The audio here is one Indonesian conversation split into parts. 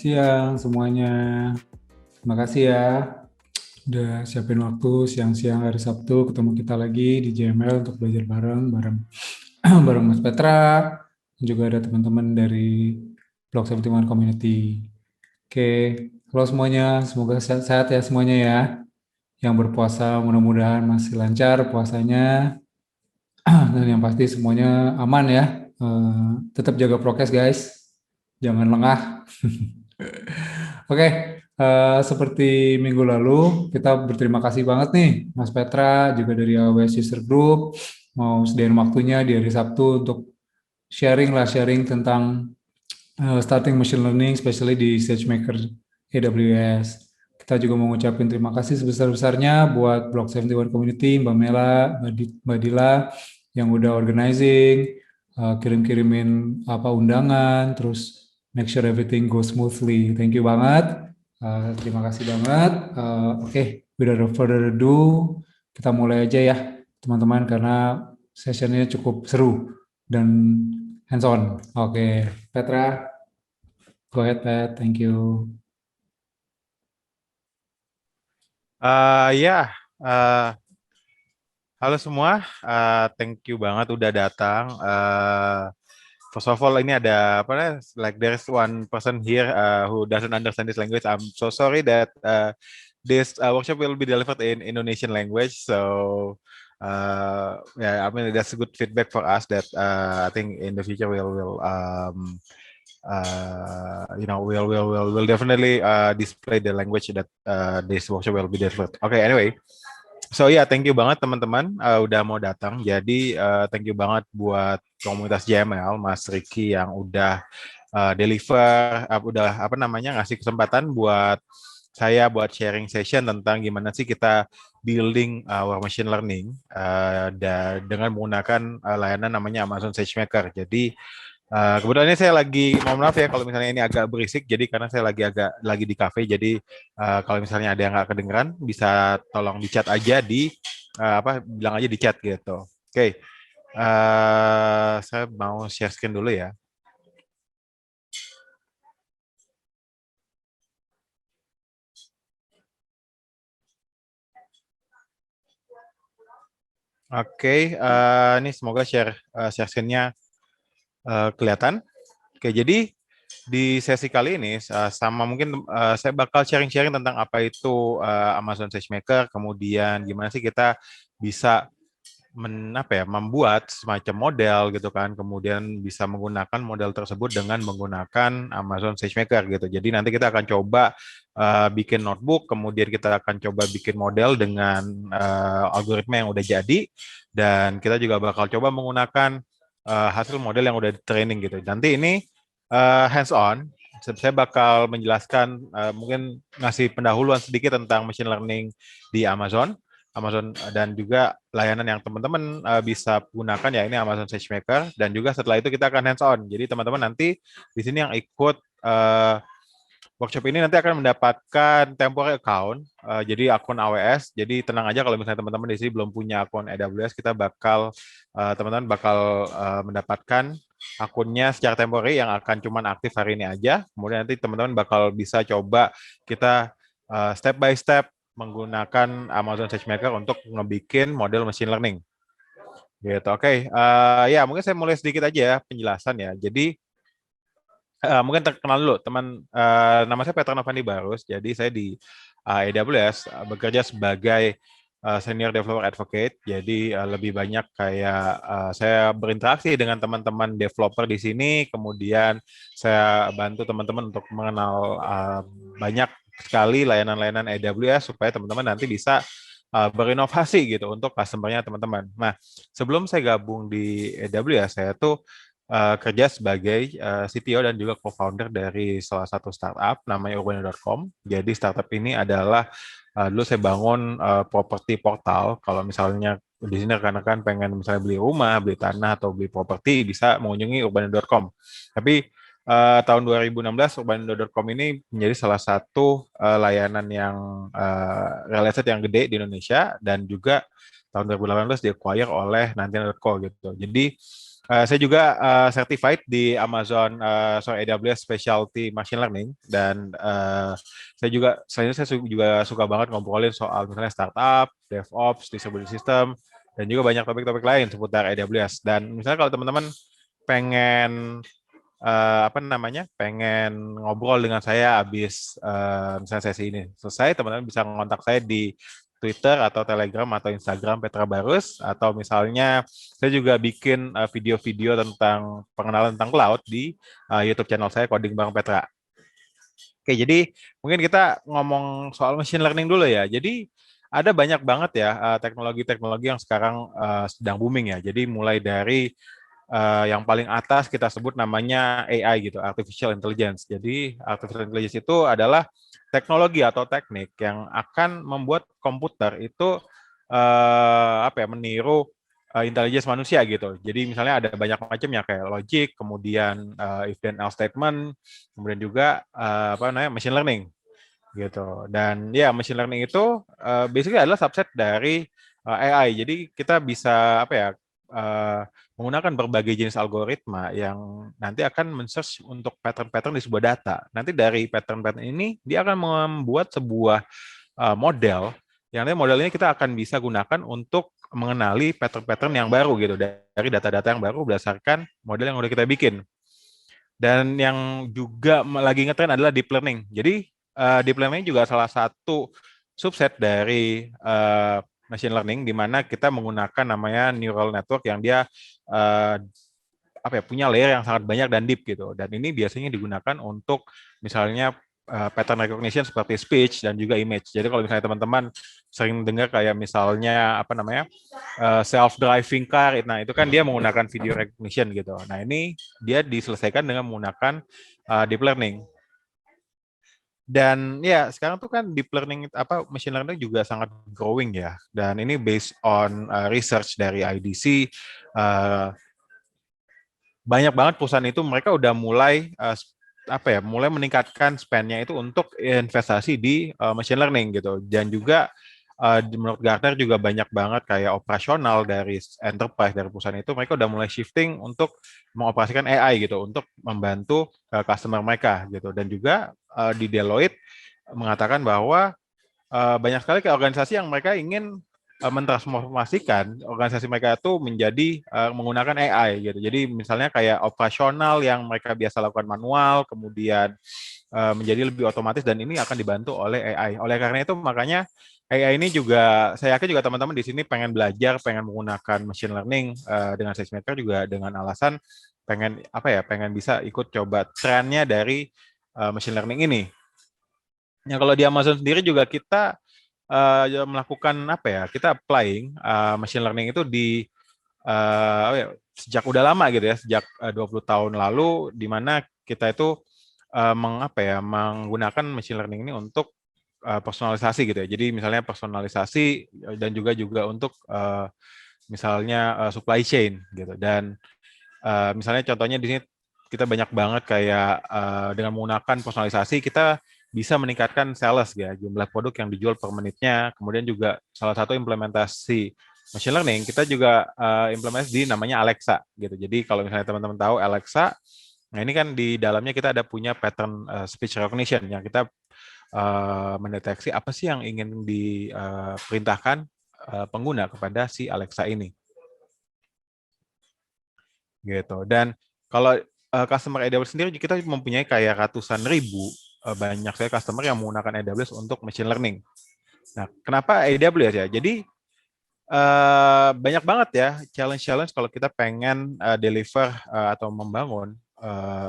siang semuanya. Terima kasih ya udah siapin waktu siang-siang hari Sabtu ketemu kita lagi di JML untuk belajar bareng bareng Mas Petra dan juga ada teman-teman dari Blog 71 Community. Oke, halo semuanya, semoga sehat-sehat ya semuanya ya. Yang berpuasa mudah-mudahan masih lancar puasanya dan yang pasti semuanya aman ya. Tetap jaga prokes guys, jangan lengah. Oke, seperti minggu lalu, kita berterima kasih banget nih, Mas Petra, juga dari AWS User Group, mau sediain waktunya di hari Sabtu untuk sharing tentang starting machine learning, especially di SageMaker AWS. Kita juga mau ngucapin terima kasih sebesar-besarnya buat Block 71 Community, Mbak Mela, Mbak Dila, yang udah organizing, kirim-kirimin apa undangan, terus make sure everything goes smoothly. Thank you banget. Terima kasih banget. Oke, without further ado, kita mulai aja ya, teman-teman, karena sessionnya cukup seru dan hands on. Oke, Petra, go ahead, Pet. Thank you. Ya, halo semua. Thank you banget udah datang. First of all, ini ada apa ya? Like there's one person here who doesn't understand this language. I'm so sorry that this workshop will be delivered in Indonesian language. So, yeah, I mean that's a good feedback for us that I think in the future we'll definitely display the language that this workshop will be delivered. Okay, anyway. So ya, thank you banget teman-teman udah mau datang. Jadi thank you banget buat komunitas JML, Mas Riki yang udah deliver, udah apa namanya ngasih kesempatan buat saya buat sharing session tentang gimana sih kita building our machine learning dengan menggunakan layanan namanya Amazon SageMaker. Jadi kebetulan ini saya lagi, mohon maaf ya kalau misalnya ini agak berisik, jadi karena saya lagi di cafe, jadi kalau misalnya ada yang nggak kedengeran, bisa tolong di chat aja bilang aja di chat gitu. Oke, saya mau share screen dulu ya. Oke, ini semoga share screen-nya kelihatan. Oke, jadi di sesi kali ini sama mungkin saya bakal sharing-sharing tentang apa itu Amazon SageMaker, kemudian gimana sih kita bisa membuat semacam model gitu kan, kemudian bisa menggunakan model tersebut dengan menggunakan Amazon SageMaker gitu. Jadi nanti kita akan coba bikin notebook, kemudian kita akan coba bikin model dengan algoritma yang udah jadi, dan kita juga bakal coba menggunakan hasil model yang udah di training gitu. Nanti ini hands on, saya bakal menjelaskan mungkin ngasih pendahuluan sedikit tentang machine learning di Amazon dan juga layanan yang teman-teman bisa gunakan ya ini Amazon SageMaker, dan juga setelah itu kita akan hands on. Jadi teman-teman nanti di sini yang ikut workshop ini nanti akan mendapatkan temporary account, jadi akun AWS. Jadi tenang aja kalau misalnya teman-teman di sini belum punya akun AWS, kita teman-teman bakal mendapatkan akunnya secara temporary yang akan cuman aktif hari ini aja. Kemudian nanti teman-teman bakal bisa coba kita step by step menggunakan Amazon SageMaker untuk ngebikin model machine learning. Gitu. Oke, ya mungkin saya mulai sedikit aja ya penjelasan ya. Jadi mungkin terkenal dulu teman, nama saya Petra Novandi Barus. Jadi saya di AWS bekerja sebagai senior developer advocate. Jadi lebih banyak kayak saya berinteraksi dengan teman-teman developer di sini, kemudian saya bantu teman-teman untuk mengenal banyak sekali layanan-layanan AWS supaya teman-teman nanti bisa berinovasi gitu untuk customer-nya teman-teman. Nah, sebelum saya gabung di AWS, saya tuh kerja sebagai CTO dan juga co-founder dari salah satu startup namanya Urbana.com. Jadi startup ini adalah dulu saya bangun properti portal. Kalau misalnya di sini rekan-rekan pengen misalnya beli rumah, beli tanah atau beli properti, bisa mengunjungi Urbana.com. Tapi tahun 2016 Urbana.com ini menjadi salah satu layanan yang real estate yang gede di Indonesia, dan juga tahun 2018 di-acquire oleh 99.co gitu. Jadi Saya juga certified di Amazon AWS Specialty Machine Learning dan saya juga selain itu saya juga suka banget ngobrolin soal misalnya startup, DevOps, distributed system dan juga banyak topik-topik lain seputar AWS. Dan misalnya kalau teman-teman pengen apa namanya, pengen ngobrol dengan saya habis misalnya sesi ini selesai, teman-teman bisa ngontak saya di Twitter atau Telegram atau Instagram Petra Barus, atau misalnya saya juga bikin video-video tentang pengenalan tentang cloud di YouTube channel saya Coding Bareng Petra. Oke, jadi mungkin kita ngomong soal machine learning dulu ya. Jadi ada banyak banget ya teknologi-teknologi yang sekarang sedang booming ya. Jadi mulai dari yang paling atas kita sebut namanya AI gitu, Artificial Intelligence. Jadi Artificial Intelligence itu adalah teknologi atau teknik yang akan membuat komputer itu apa ya, meniru intelligence manusia gitu. Jadi misalnya ada banyak macam ya kayak logic, kemudian if then else statement, kemudian juga apa namanya machine learning gitu. Dan ya machine learning itu basically adalah subset dari AI. Jadi kita bisa apa ya menggunakan berbagai jenis algoritma yang nanti akan men-search untuk pattern-pattern di sebuah data. Nanti dari pattern-pattern ini dia akan membuat sebuah model yang nanti model ini kita akan bisa gunakan untuk mengenali pattern-pattern yang baru gitu dari data-data yang baru berdasarkan model yang udah kita bikin. Dan yang juga lagi ngetren adalah deep learning. Jadi deep learning juga salah satu subset dari machine learning di mana kita menggunakan namanya neural network yang dia apa ya, punya layer yang sangat banyak dan deep gitu. Dan ini biasanya digunakan untuk misalnya pattern recognition seperti speech dan juga image. Jadi kalau misalnya teman-teman sering dengar kayak misalnya apa namanya self driving car, nah itu kan dia menggunakan video recognition gitu. Nah ini dia diselesaikan dengan menggunakan deep learning. Dan ya sekarang tuh kan deep learning apa machine learning juga sangat growing ya. Dan ini based on research dari IDC, banyak banget perusahaan itu mereka udah mulai apa ya, mulai meningkatkan spend-nya itu untuk investasi di machine learning gitu. Dan juga menurut Gartner juga banyak banget kayak operasional dari enterprise dari perusahaan itu mereka udah mulai shifting untuk mengoperasikan AI gitu untuk membantu customer mereka gitu. Dan juga di Deloitte mengatakan bahwa banyak sekali kayak organisasi yang mereka ingin mentransformasikan organisasi mereka itu menjadi menggunakan AI gitu. Jadi misalnya kayak operasional yang mereka biasa lakukan manual, kemudian menjadi lebih otomatis dan ini akan dibantu oleh AI. Oleh karena itu makanya AI ini juga saya yakin juga teman-teman di sini pengen belajar, pengen menggunakan machine learning dengan SageMaker juga dengan alasan pengen apa ya, pengen bisa ikut coba trennya dari machine learning ini. Ya kalau di Amazon sendiri juga kita melakukan apa ya? Kita applying machine learning itu di sejak udah lama gitu ya, sejak 20 tahun lalu di mana kita itu mengapa ya, menggunakan machine learning ini untuk personalisasi gitu ya. Jadi misalnya personalisasi dan juga untuk misalnya supply chain gitu. Dan misalnya contohnya di sini kita banyak banget kayak dengan menggunakan personalisasi kita bisa meningkatkan sales ya, jumlah produk yang dijual per menitnya. Kemudian juga salah satu implementasi machine learning kita juga implementasi di namanya Alexa gitu. Jadi kalau misalnya teman-teman tahu Alexa, nah ini kan di dalamnya kita ada punya pattern speech recognition yang kita mendeteksi apa sih yang ingin diperintahkan pengguna kepada si Alexa ini gitu. Dan kalau customer AWS sendiri kita mempunyai kayak ratusan ribu banyak saya customer yang menggunakan AWS untuk machine learning. Nah, kenapa AWS ya? Jadi banyak banget ya challenge-challenge kalau kita pengen deliver atau membangun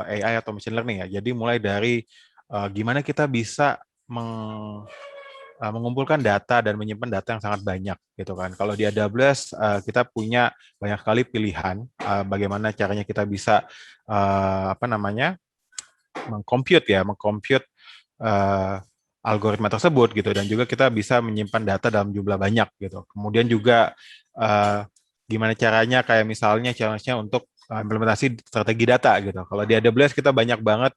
AI atau machine learning ya. Jadi mulai dari gimana kita bisa mengumpulkan data dan menyimpan data yang sangat banyak gitu kan. Kalau di AWS kita punya banyak sekali pilihan bagaimana caranya kita bisa apa namanya mengcompute algoritma tersebut gitu dan juga kita bisa menyimpan data dalam jumlah banyak gitu. Kemudian juga gimana caranya kayak misalnya challenge-nya untuk implementasi strategi data gitu. Kalau di AWS kita banyak banget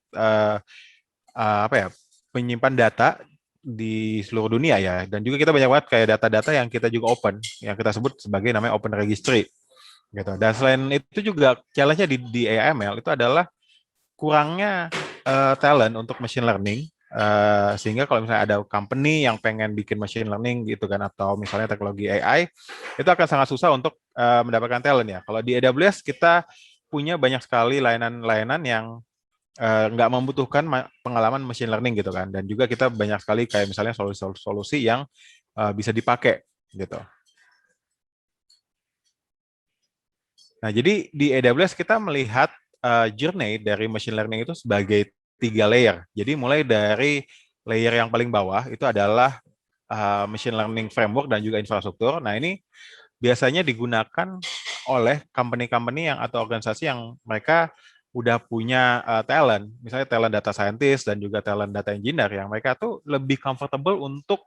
apa ya menyimpan data di seluruh dunia ya dan juga kita banyak banget kayak data-data yang kita juga open yang kita sebut sebagai namanya open registry gitu. Dan selain itu juga challenge-nya di AML itu adalah kurangnya talent untuk machine learning. Sehingga kalau misalnya ada company yang pengen bikin machine learning gitu kan, atau misalnya teknologi AI, itu akan sangat susah untuk mendapatkan talent ya. Kalau di AWS kita punya banyak sekali layanan-layanan yang nggak membutuhkan pengalaman machine learning gitu kan, dan juga kita banyak sekali kayak misalnya solusi-solusi yang bisa dipakai gitu. Nah, jadi di AWS kita melihat journey dari machine learning itu sebagai 3 layer. Jadi mulai dari layer yang paling bawah itu adalah machine learning framework dan juga infrastruktur. Nah, ini biasanya digunakan oleh company-company yang atau organisasi yang mereka udah punya talent, misalnya talent data scientist dan juga talent data engineer yang mereka tuh lebih comfortable untuk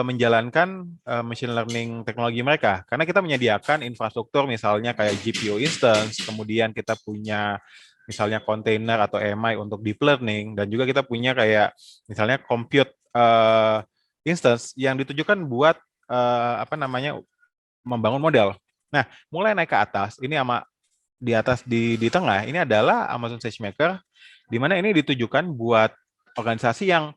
menjalankan machine learning teknologi mereka. Karena kita menyediakan infrastruktur misalnya kayak GPU instance, kemudian kita punya misalnya container atau AMI untuk deep learning, dan juga kita punya kayak misalnya compute instance yang ditujukan buat apa namanya membangun model. Nah, mulai naik ke atas, ini sama di atas di tengah ini adalah Amazon SageMaker, di mana ini ditujukan buat organisasi yang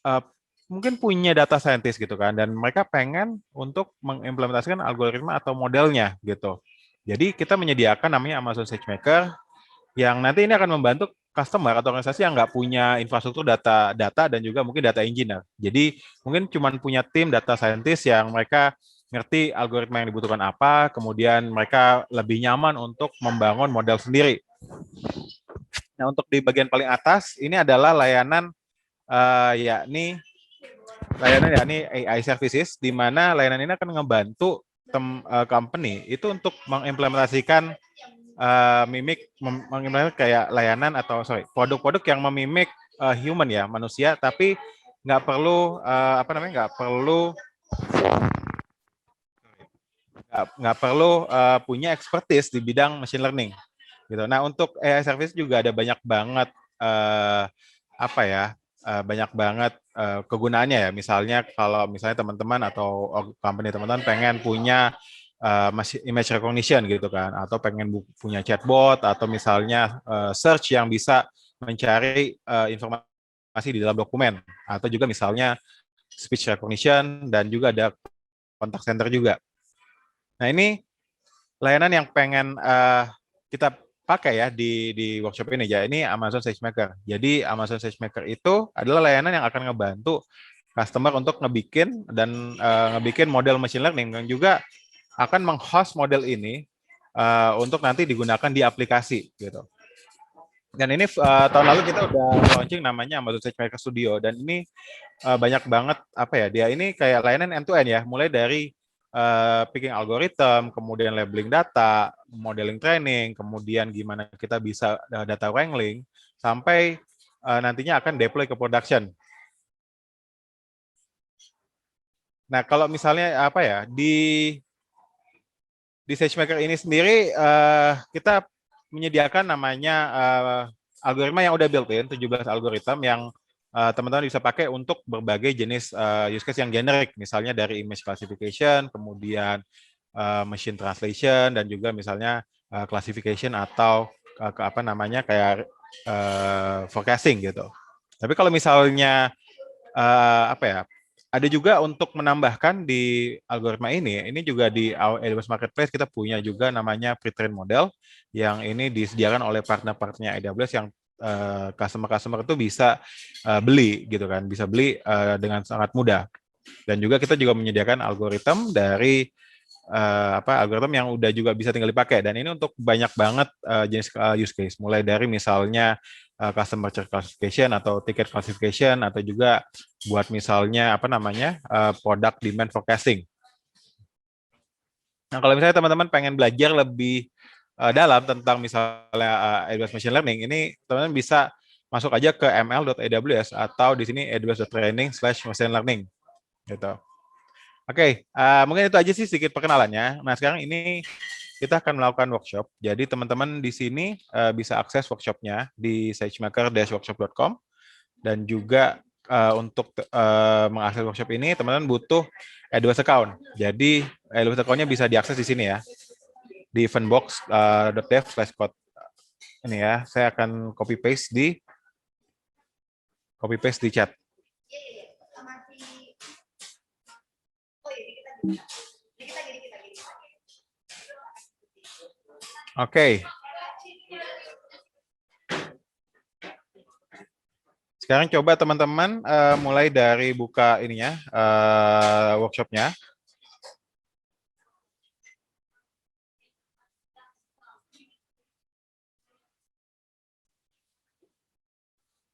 uh, mungkin punya data scientist gitu kan, dan mereka pengen untuk mengimplementasikan algoritma atau modelnya gitu. Jadi kita menyediakan namanya Amazon SageMaker yang nanti ini akan membantu customer atau organisasi yang nggak punya infrastruktur data dan juga mungkin data engineer. Jadi mungkin cuma punya tim data scientist yang mereka ngerti algoritma yang dibutuhkan apa, kemudian mereka lebih nyaman untuk membangun model sendiri. Nah, untuk di bagian paling atas ini adalah layanan yakni AI services, di mana layanan ini akan membantu company itu untuk mengimplementasikan mengimplementasikan kayak layanan atau produk-produk yang memimik human ya, manusia, tapi nggak perlu apa namanya nggak perlu punya expertise di bidang machine learning gitu. Nah, untuk AI service juga ada banyak banget apa ya banyak banget kegunaannya ya. Misalnya kalau misalnya teman-teman atau company teman-teman pengen punya image recognition gitu kan, atau pengen punya chatbot, atau misalnya search yang bisa mencari informasi di dalam dokumen, atau juga misalnya speech recognition, dan juga ada contact center juga. Nah, ini layanan yang pengen kita pakai ya di workshop ini ya. Ini Amazon SageMaker. Jadi Amazon SageMaker itu adalah layanan yang akan ngebantu customer untuk ngebikin model machine learning, dan juga akan menghost model ini untuk nanti digunakan di aplikasi gitu. Dan ini tahun lalu kita udah launching namanya Amazon SageMaker Studio, dan ini banyak banget apa ya, dia ini kayak layanan end to end ya, mulai dari picking algorithm, kemudian labeling data, modeling training, kemudian gimana kita bisa data wrangling, sampai nantinya akan deploy ke production. Nah, kalau misalnya apa ya, di SageMaker ini sendiri kita menyediakan namanya algoritma yang udah built-in, 17 algoritma yang teman-teman bisa pakai untuk berbagai jenis use case yang generik, misalnya dari image classification, kemudian machine translation, dan juga misalnya classification atau ke apa namanya kayak forecasting gitu. Tapi kalau misalnya apa ya, ada juga untuk menambahkan di algoritma ini juga di AWS Marketplace kita punya juga namanya pre-trained model, yang ini disediakan oleh partner-partnernya AWS yang customer-customer itu bisa beli gitu kan, bisa beli dengan sangat mudah. Dan juga kita juga menyediakan algoritma dari algoritma yang udah juga bisa tinggal dipakai, dan ini untuk banyak banget jenis use case, mulai dari misalnya customer classification atau ticket classification, atau juga buat misalnya apa namanya product demand forecasting. Nah, kalau misalnya teman-teman pengen belajar lebih dalam tentang misalnya AWS machine learning, ini teman-teman bisa masuk aja ke ml.aws, atau di sini aws.training/machine learning gitu. Oke, mungkin itu aja sih sedikit perkenalannya. Nah, sekarang ini kita akan melakukan workshop. Jadi teman-teman di sini bisa akses workshopnya di sagemaker-workshop.com, dan juga untuk mengakses workshop ini teman-teman butuh AWS account. Jadi AWS account-nya bisa diakses di sini ya. di eventbox .dev/code. Ini ya, saya akan copy paste di chat. Oke. Sekarang coba teman-teman mulai dari buka ininya workshopnya.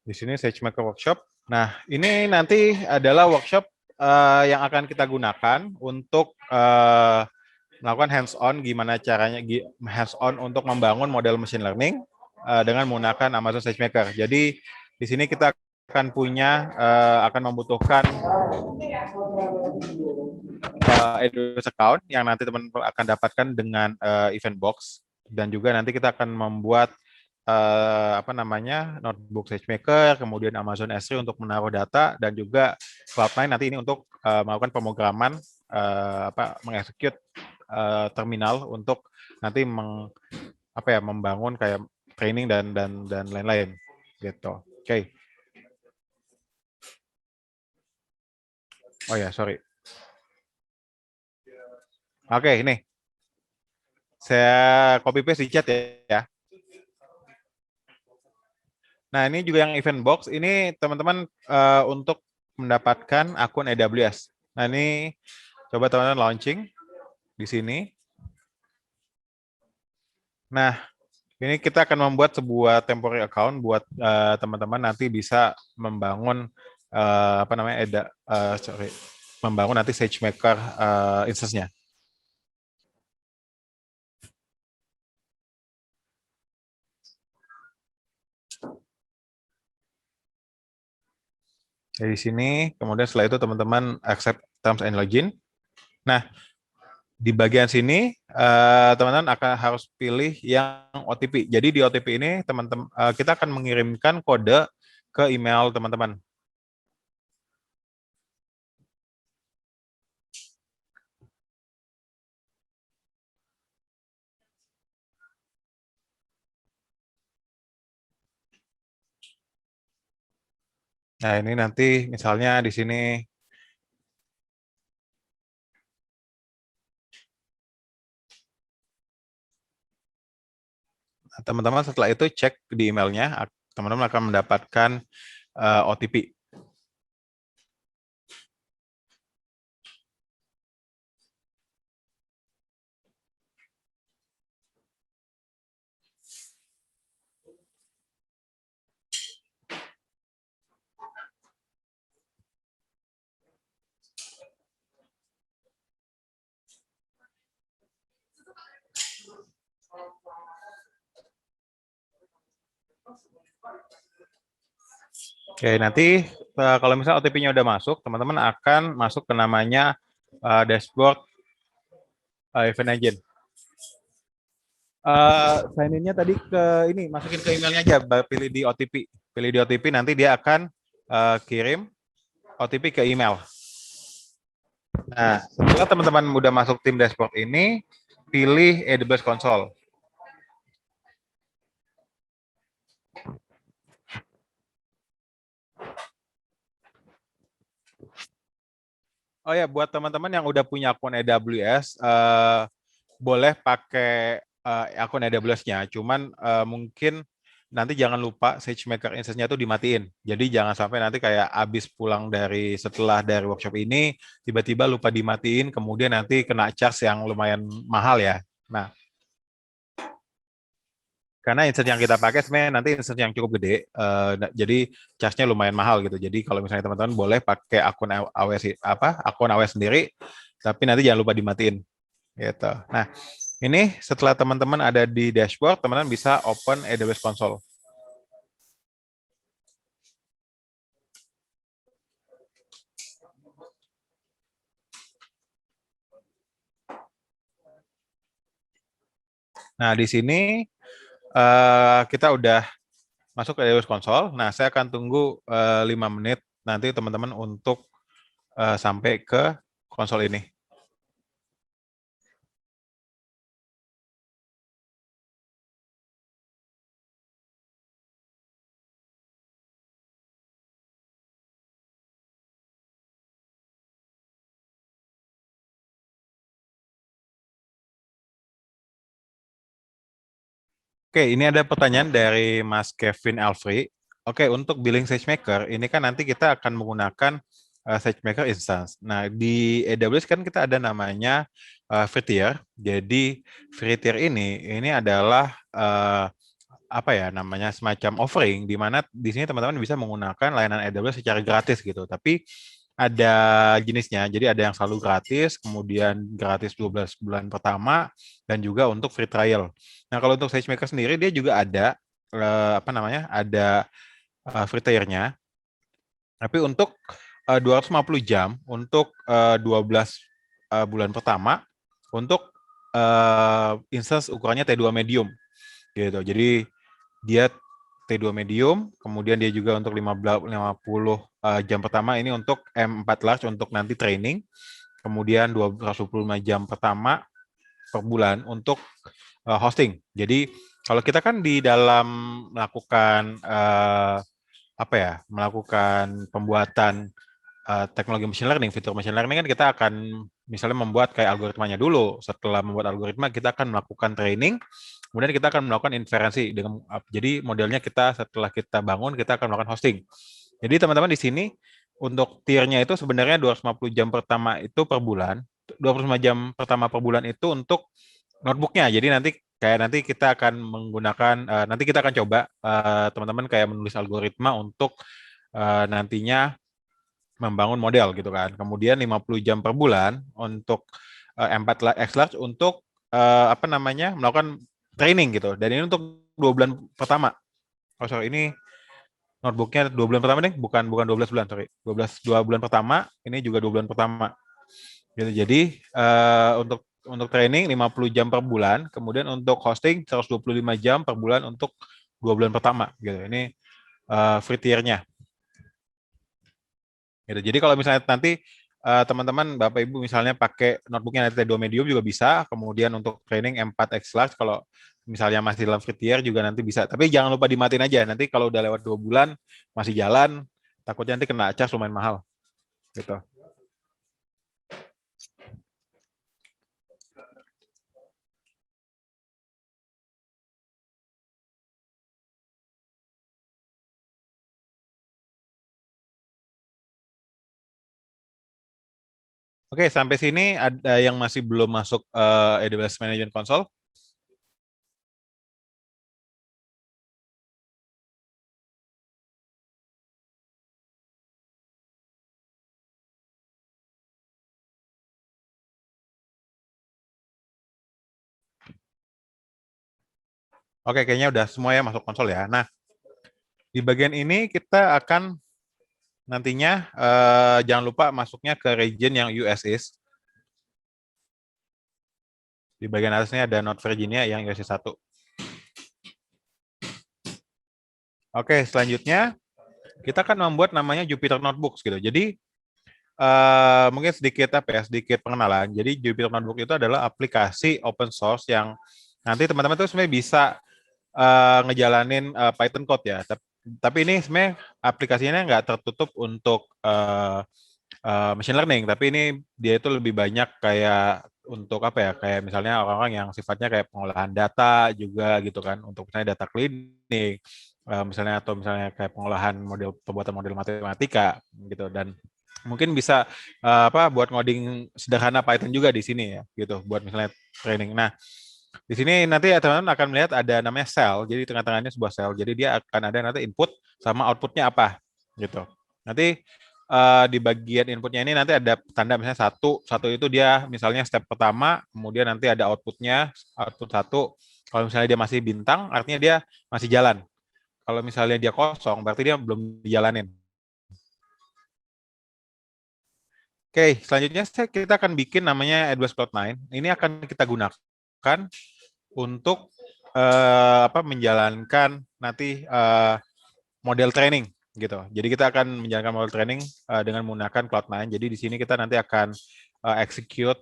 Di sini SageMaker Workshop. Nah, ini nanti adalah workshop yang akan kita gunakan untuk melakukan hands-on, gimana caranya hands-on untuk membangun model machine learning dengan menggunakan Amazon SageMaker. Jadi di sini kita akan akan membutuhkan AWS account yang nanti teman-teman akan dapatkan dengan Eventbox, dan juga nanti kita akan membuat notebook SageMaker, kemudian Amazon S3 untuk menaruh data, dan juga Cloud9 nanti ini untuk melakukan pemrograman mengeksekut terminal untuk nanti membangun kayak training dan lain-lain gitu. Oke. Oh ya, sorry. Oke, ini saya copy paste di chat ya. Nah, ini juga yang Eventbox. Ini teman-teman untuk mendapatkan akun AWS. Nah, ini coba teman-teman launching di sini. Nah, ini kita akan membuat sebuah temporary account buat teman-teman nanti bisa membangun membangun nanti SageMaker instance-nya. Dari sini, kemudian setelah itu teman-teman accept terms and login. Nah, di bagian sini teman-teman akan harus pilih yang OTP. Jadi di OTP ini teman-teman kita akan mengirimkan kode ke email teman-teman. Nah, ini nanti misalnya di sini teman-teman setelah itu cek di emailnya, teman-teman akan mendapatkan OTP. Oke, nanti kalau misalnya OTP-nya udah masuk, teman-teman akan masuk ke namanya dashboard Event Engine. Sign in-nya tadi ke ini, masukin ke emailnya aja, pilih di OTP. Pilih di OTP, nanti dia akan kirim OTP ke email. Nah, setelah teman-teman udah masuk tim dashboard ini, pilih AWS Console. Oh ya, buat teman-teman yang udah punya akun AWS, boleh pakai akun AWS-nya. Cuman mungkin nanti jangan lupa SageMaker instance-nya itu dimatiin. Jadi jangan sampai nanti kayak abis pulang setelah dari workshop ini, tiba-tiba lupa dimatiin, kemudian nanti kena charge yang lumayan mahal ya. Nah, karena instance yang kita pakai sebenarnya nanti instance yang cukup gede, jadi charge-nya lumayan mahal gitu. Jadi kalau misalnya teman-teman boleh pakai akun AWS sendiri, tapi nanti jangan lupa dimatiin gitu. Nah, ini setelah teman-teman ada di dashboard, teman-teman bisa open AWS Console. Nah, di sini kita udah masuk ke AWS Console. Nah, saya akan tunggu 5 menit nanti teman-teman untuk sampai ke konsol ini. Oke, ini ada pertanyaan dari Mas Kevin Alfri. Oke, untuk billing SageMaker, ini kan nanti kita akan menggunakan SageMaker Instance. Nah, di AWS kan kita ada namanya free tier. Jadi, free tier ini adalah apa ya namanya semacam offering di mana di sini teman-teman bisa menggunakan layanan AWS secara gratis gitu. Tapi ada jenisnya. Jadi ada yang selalu gratis, kemudian gratis 12 bulan pertama dan juga untuk free trial. Nah, kalau untuk SageMaker sendiri dia juga ada apa namanya? Ada free tier-nya. Tapi untuk 250 jam untuk 12 bulan pertama untuk instance ukurannya T2 medium gitu. Jadi dia T2 medium, kemudian dia juga untuk 50 jam pertama ini untuk M4 large untuk nanti training, kemudian 225 jam pertama per bulan untuk hosting. Jadi kalau kita kan di dalam melakukan apa ya, melakukan pembuatan teknologi machine learning, fitur machine learning kan kita akan misalnya membuat kayak algoritmanya dulu. Setelah membuat algoritma, kita akan melakukan training, kemudian kita akan melakukan inferensi dengan jadi modelnya kita setelah kita bangun kita akan melakukan hosting. Jadi teman-teman di sini untuk tiernya itu sebenarnya 250 jam pertama itu per bulan, 25 jam pertama per bulan itu untuk notebooknya. Jadi nanti kita akan menggunakan nanti kita akan coba teman-teman kayak menulis algoritma untuk nantinya membangun model gitu kan. Kemudian 50 jam per bulan untuk M4 X large untuk apa namanya melakukan training gitu. Dan ini untuk 2 bulan pertama. Oh sorry, ini notebooknya 2 bulan pertama nih, bukan bukan 12 bulan, sorry. 2 bulan pertama, ini juga 2 bulan pertama. Gitu. Jadi untuk training 50 jam per bulan, kemudian untuk hosting 125 jam per bulan untuk 2 bulan pertama gitu. Ini free tier-nya. Gitu. Jadi kalau misalnya nanti teman-teman Bapak Ibu misalnya pakai notebooknya nanti T2 medium juga bisa, kemudian untuk training M4 X large kalau misalnya masih dalam free tier juga nanti bisa. Tapi jangan lupa dimatiin aja. Nanti kalau udah lewat 2 bulan masih jalan, takutnya nanti kena cas lumayan mahal. Gitu. Oke, sampai sini ada yang masih belum masuk AWS Management Console? Oke, kayaknya udah semua ya masuk konsol ya. Nah, di bagian ini kita akan nantinya jangan lupa masuknya ke region yang US East. Di bagian atasnya ada North Virginia yang US East 1. Oke, selanjutnya kita akan membuat namanya Jupyter Notebooks gitu. Jadi mungkin sedikit apa ya, sedikit pengenalan. Jadi Jupyter Notebook itu adalah aplikasi open source yang nanti teman-teman tuh sebenarnya bisa ngejalanin Python code ya. Tapi ini sebenarnya aplikasinya nggak tertutup untuk machine learning, tapi ini dia itu lebih banyak kayak untuk apa ya, kayak misalnya orang-orang yang sifatnya kayak pengolahan data juga gitu kan, untuk misalnya data cleaning, misalnya atau misalnya kayak pengolahan model pembuatan model matematika gitu dan mungkin bisa apa buat ngoding sederhana Python juga di sini ya gitu buat misalnya training. Nah, di sini nanti teman-teman akan melihat ada namanya cell. Jadi tengah-tengahnya sebuah cell. Jadi dia akan ada nanti input sama outputnya apa gitu. Nanti di bagian inputnya ini nanti ada tanda misalnya satu, satu itu dia misalnya step pertama, kemudian nanti ada outputnya, output satu. Kalau misalnya dia masih bintang, artinya dia masih jalan. Kalau misalnya dia kosong, berarti dia belum dijalanin. Oke, selanjutnya kita akan bikin namanya AWS Cloud9. Ini akan kita gunakan untuk apa menjalankan nanti model training gitu. Jadi kita akan menjalankan model training dengan menggunakan Cloud9. Jadi di sini kita nanti akan execute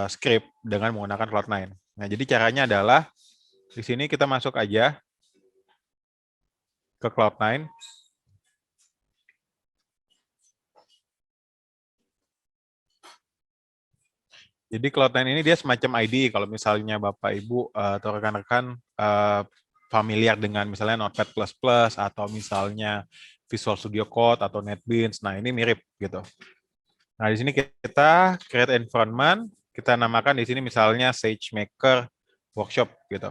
script dengan menggunakan Cloud9. Nah, jadi caranya adalah di sini kita masuk aja ke Cloud9. Jadi Cloud9 ini dia semacam ID kalau misalnya Bapak Ibu atau rekan-rekan familiar dengan misalnya Notepad++ atau misalnya Visual Studio Code atau NetBeans. Nah, ini mirip gitu. Nah, di sini kita create environment, kita namakan di sini misalnya SageMaker Workshop gitu.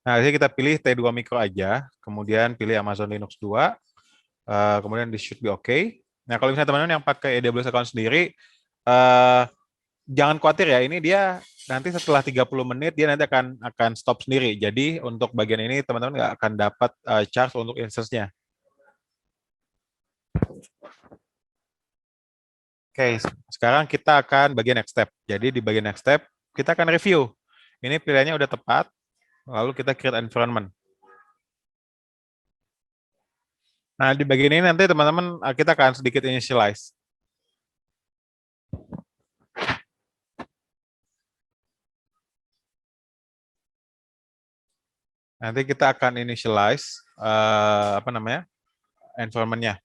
Nah, di sini kita pilih T2 Micro aja, kemudian pilih Amazon Linux 2, kemudian this should be okay. Nah, kalau misalnya teman-teman yang pakai AWS account sendiri, jangan khawatir ya, ini dia nanti setelah 30 menit dia nanti akan stop sendiri. Jadi untuk bagian ini teman-teman nggak akan dapat charge untuk instance-nya. Oke, sekarang kita akan bagian next step. Jadi di bagian next step kita akan review. Ini pilihannya udah tepat, lalu kita create environment. Nah, di bagian ini nanti teman-teman kita akan sedikit initialize. Nanti kita akan initialize environment-nya.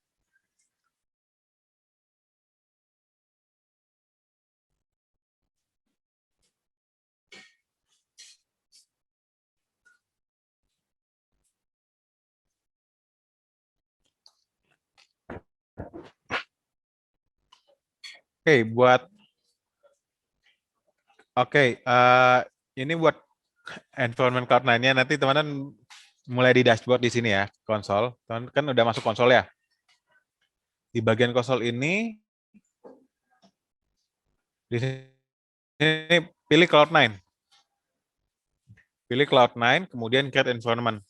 Ini buat environment Cloud9-nya nanti teman-teman mulai di dashboard di sini ya, konsol. Teman kan udah masuk konsol ya. Di bagian konsol ini di sini pilih Cloud9. Pilih Cloud9, kemudian create environment.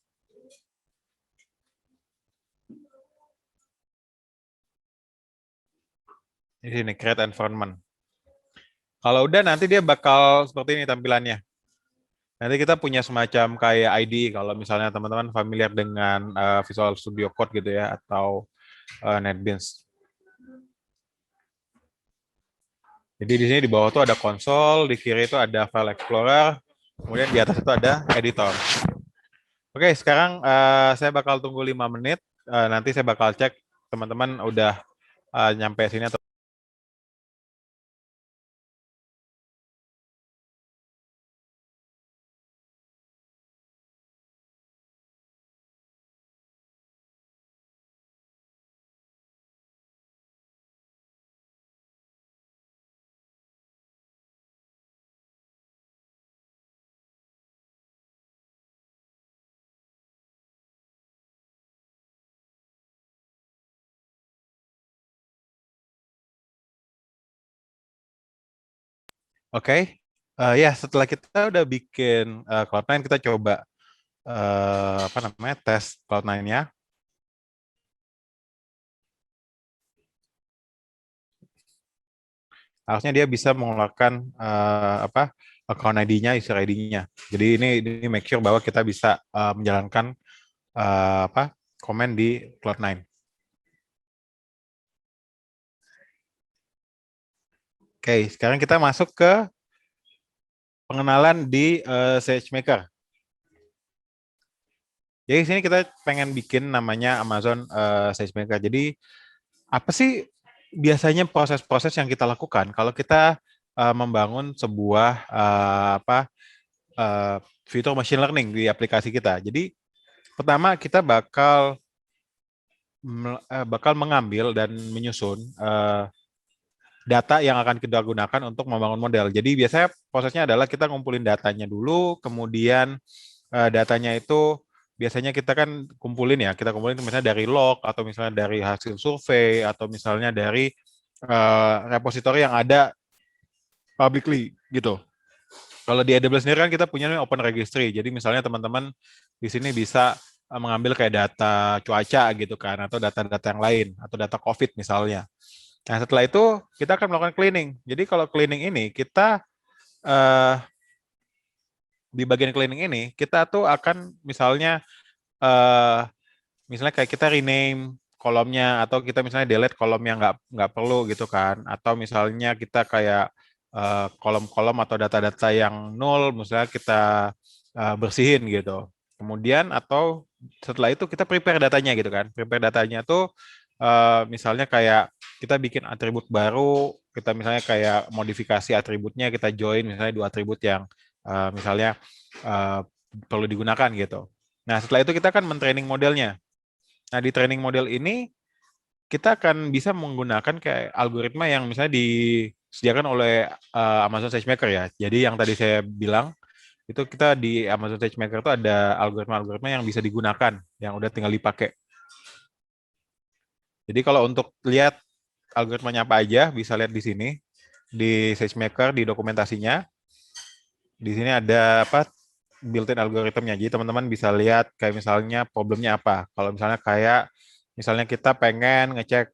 Di sini create environment. Kalau udah nanti dia bakal seperti ini tampilannya. Nanti kita punya semacam kayak ID kalau misalnya teman-teman familiar dengan Visual Studio Code gitu ya atau NetBeans. Jadi di sini di bawah tuh ada konsol, di kiri itu ada file explorer, kemudian di atas itu ada editor. Oke, sekarang saya bakal tunggu 5 menit. Nanti saya bakal cek teman-teman udah nyampe sini atau oke. Ya, setelah kita udah bikin Cloud9, kita coba tes Cloud9-nya. Harusnya dia bisa mengeluarkan account ID-nya, user ID-nya. Jadi ini make sure bahwa kita bisa menjalankan komen di Cloud9. Oke, sekarang kita masuk ke pengenalan di SageMaker. Jadi sini kita pengen bikin namanya Amazon SageMaker. Jadi apa sih biasanya proses-proses yang kita lakukan kalau kita membangun sebuah fitur machine learning di aplikasi kita. Jadi pertama kita bakal mengambil dan menyusun data yang akan kita gunakan untuk membangun model. Jadi biasanya prosesnya adalah kita ngumpulin datanya dulu, kemudian datanya itu biasanya kita kan kumpulin ya, kita kumpulin misalnya dari log atau misalnya dari hasil survei atau misalnya dari repositori yang ada publicly gitu. Kalau di AWS sendiri kan kita punya open registry. Jadi misalnya teman-teman di sini bisa mengambil kayak data cuaca gitu kan atau data-data yang lain atau data COVID misalnya. Nah, setelah itu kita akan melakukan cleaning. Jadi kalau cleaning ini kita di bagian cleaning ini kita tuh akan misalnya kayak kita rename kolomnya atau kita misalnya delete kolom yang nggak perlu gitu kan atau misalnya kita kayak kolom-kolom atau data-data yang nol misalnya kita bersihin gitu. Kemudian atau setelah itu kita prepare datanya gitu kan. Prepare datanya tuh misalnya kayak kita bikin atribut baru, kita misalnya kayak modifikasi atributnya, kita join misalnya 2 atribut yang misalnya perlu digunakan gitu. Nah, setelah itu kita akan men-training modelnya. Nah, di training model ini kita akan bisa menggunakan kayak algoritma yang misalnya disediakan oleh Amazon SageMaker ya. Jadi yang tadi saya bilang itu kita di Amazon SageMaker itu ada algoritma-algoritma yang bisa digunakan, yang udah tinggal dipakai. Jadi kalau untuk lihat algoritmanya apa aja, bisa lihat di sini di SageMaker di dokumentasinya. Di sini ada apa built-in algoritmnya. Jadi teman-teman bisa lihat kayak misalnya problemnya apa. Kalau misalnya kayak misalnya kita pengen ngecek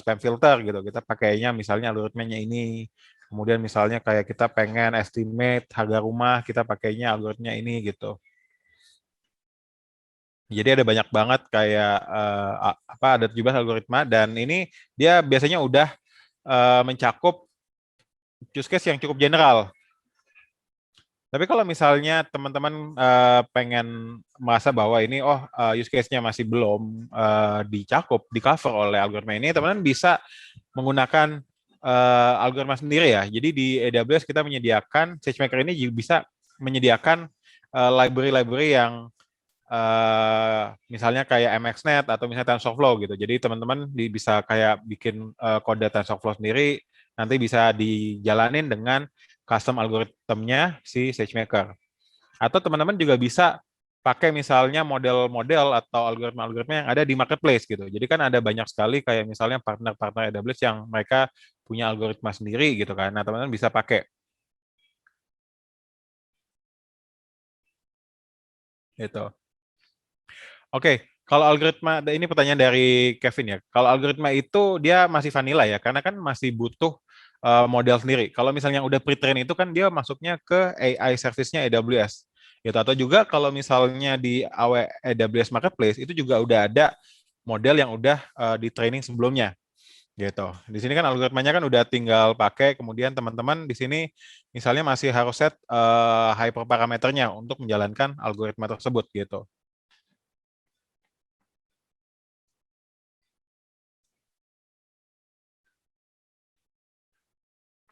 spam filter gitu, kita pakainya misalnya algoritmanya ini. Kemudian misalnya kayak kita pengen estimate harga rumah, kita pakainya algoritmanya ini gitu. Jadi ada banyak banget kayak apa ada 17 algoritma dan ini dia biasanya udah mencakup use case yang cukup general. Tapi kalau misalnya teman-teman pengen merasa bahwa ini use case-nya masih belum dicakup, di cover oleh algoritma ini, teman-teman bisa menggunakan algoritma sendiri ya. Jadi di AWS kita menyediakan SageMaker ini juga bisa menyediakan library-library yang misalnya kayak MXNet atau misalnya TensorFlow gitu. Jadi teman-teman bisa kayak bikin kode TensorFlow sendiri, nanti bisa dijalanin dengan custom algoritmnya si SageMaker. Atau teman-teman juga bisa pakai misalnya model-model atau algoritma-algoritma yang ada di marketplace gitu. Jadi kan ada banyak sekali kayak misalnya partner-partner AWS yang mereka punya algoritma sendiri gitu kan. Nah, teman-teman bisa pakai. Gitu. Oke, kalau algoritma, ini pertanyaan dari Kevin ya. Kalau algoritma itu dia masih vanilla ya, karena kan masih butuh model sendiri. Kalau misalnya udah pre-train itu kan dia masuknya ke AI service-nya AWS. Gitu. Atau juga kalau misalnya di AWS Marketplace itu juga udah ada model yang udah di training sebelumnya. Gitu. Di sini kan algoritmanya kan udah tinggal pakai, kemudian teman-teman di sini misalnya masih harus set hyperparameternya untuk menjalankan algoritma tersebut gitu.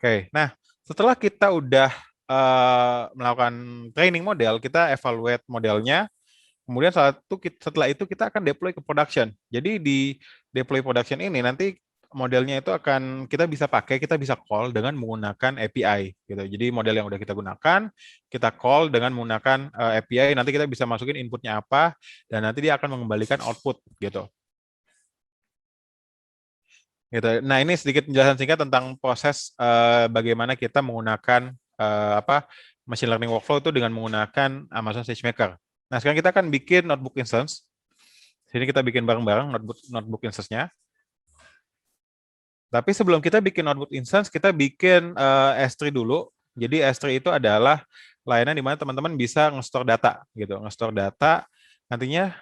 Oke, nah setelah kita udah melakukan training model, kita evaluate modelnya, kemudian setelah itu kita akan deploy ke production. Jadi di deploy production ini nanti modelnya itu akan kita bisa pakai, kita bisa call dengan menggunakan API gitu. Jadi model yang udah kita gunakan, kita call dengan menggunakan API, nanti kita bisa masukin inputnya apa, dan nanti dia akan mengembalikan output gitu. Gitu. Nah, ini sedikit penjelasan singkat tentang proses bagaimana kita menggunakan apa machine learning workflow itu dengan menggunakan Amazon SageMaker. Nah, sekarang kita akan bikin notebook instance. Sini kita bikin bareng-bareng notebook instance-nya. Tapi sebelum kita bikin notebook instance, kita bikin S3 dulu. Jadi S3 itu adalah layanan di mana teman-teman bisa nge-store data gitu. Nge-store data nantinya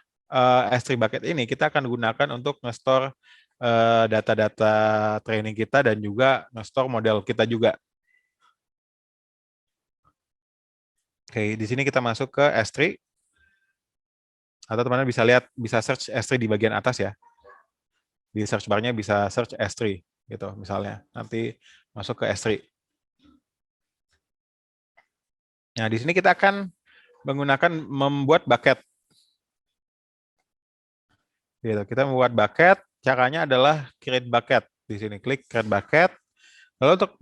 S3 bucket ini kita akan gunakan untuk nge-store data-data training kita dan juga nge-store model kita juga. Oke, di sini kita masuk ke S3. Atau teman-teman bisa lihat, bisa search S3 di bagian atas ya. Di search bar-nya bisa search S3 gitu misalnya. Nanti masuk ke S3. Nah, di sini kita akan menggunakan membuat bucket. Gitu. Kita membuat bucket, caranya adalah create bucket. Di sini klik create bucket. Lalu untuk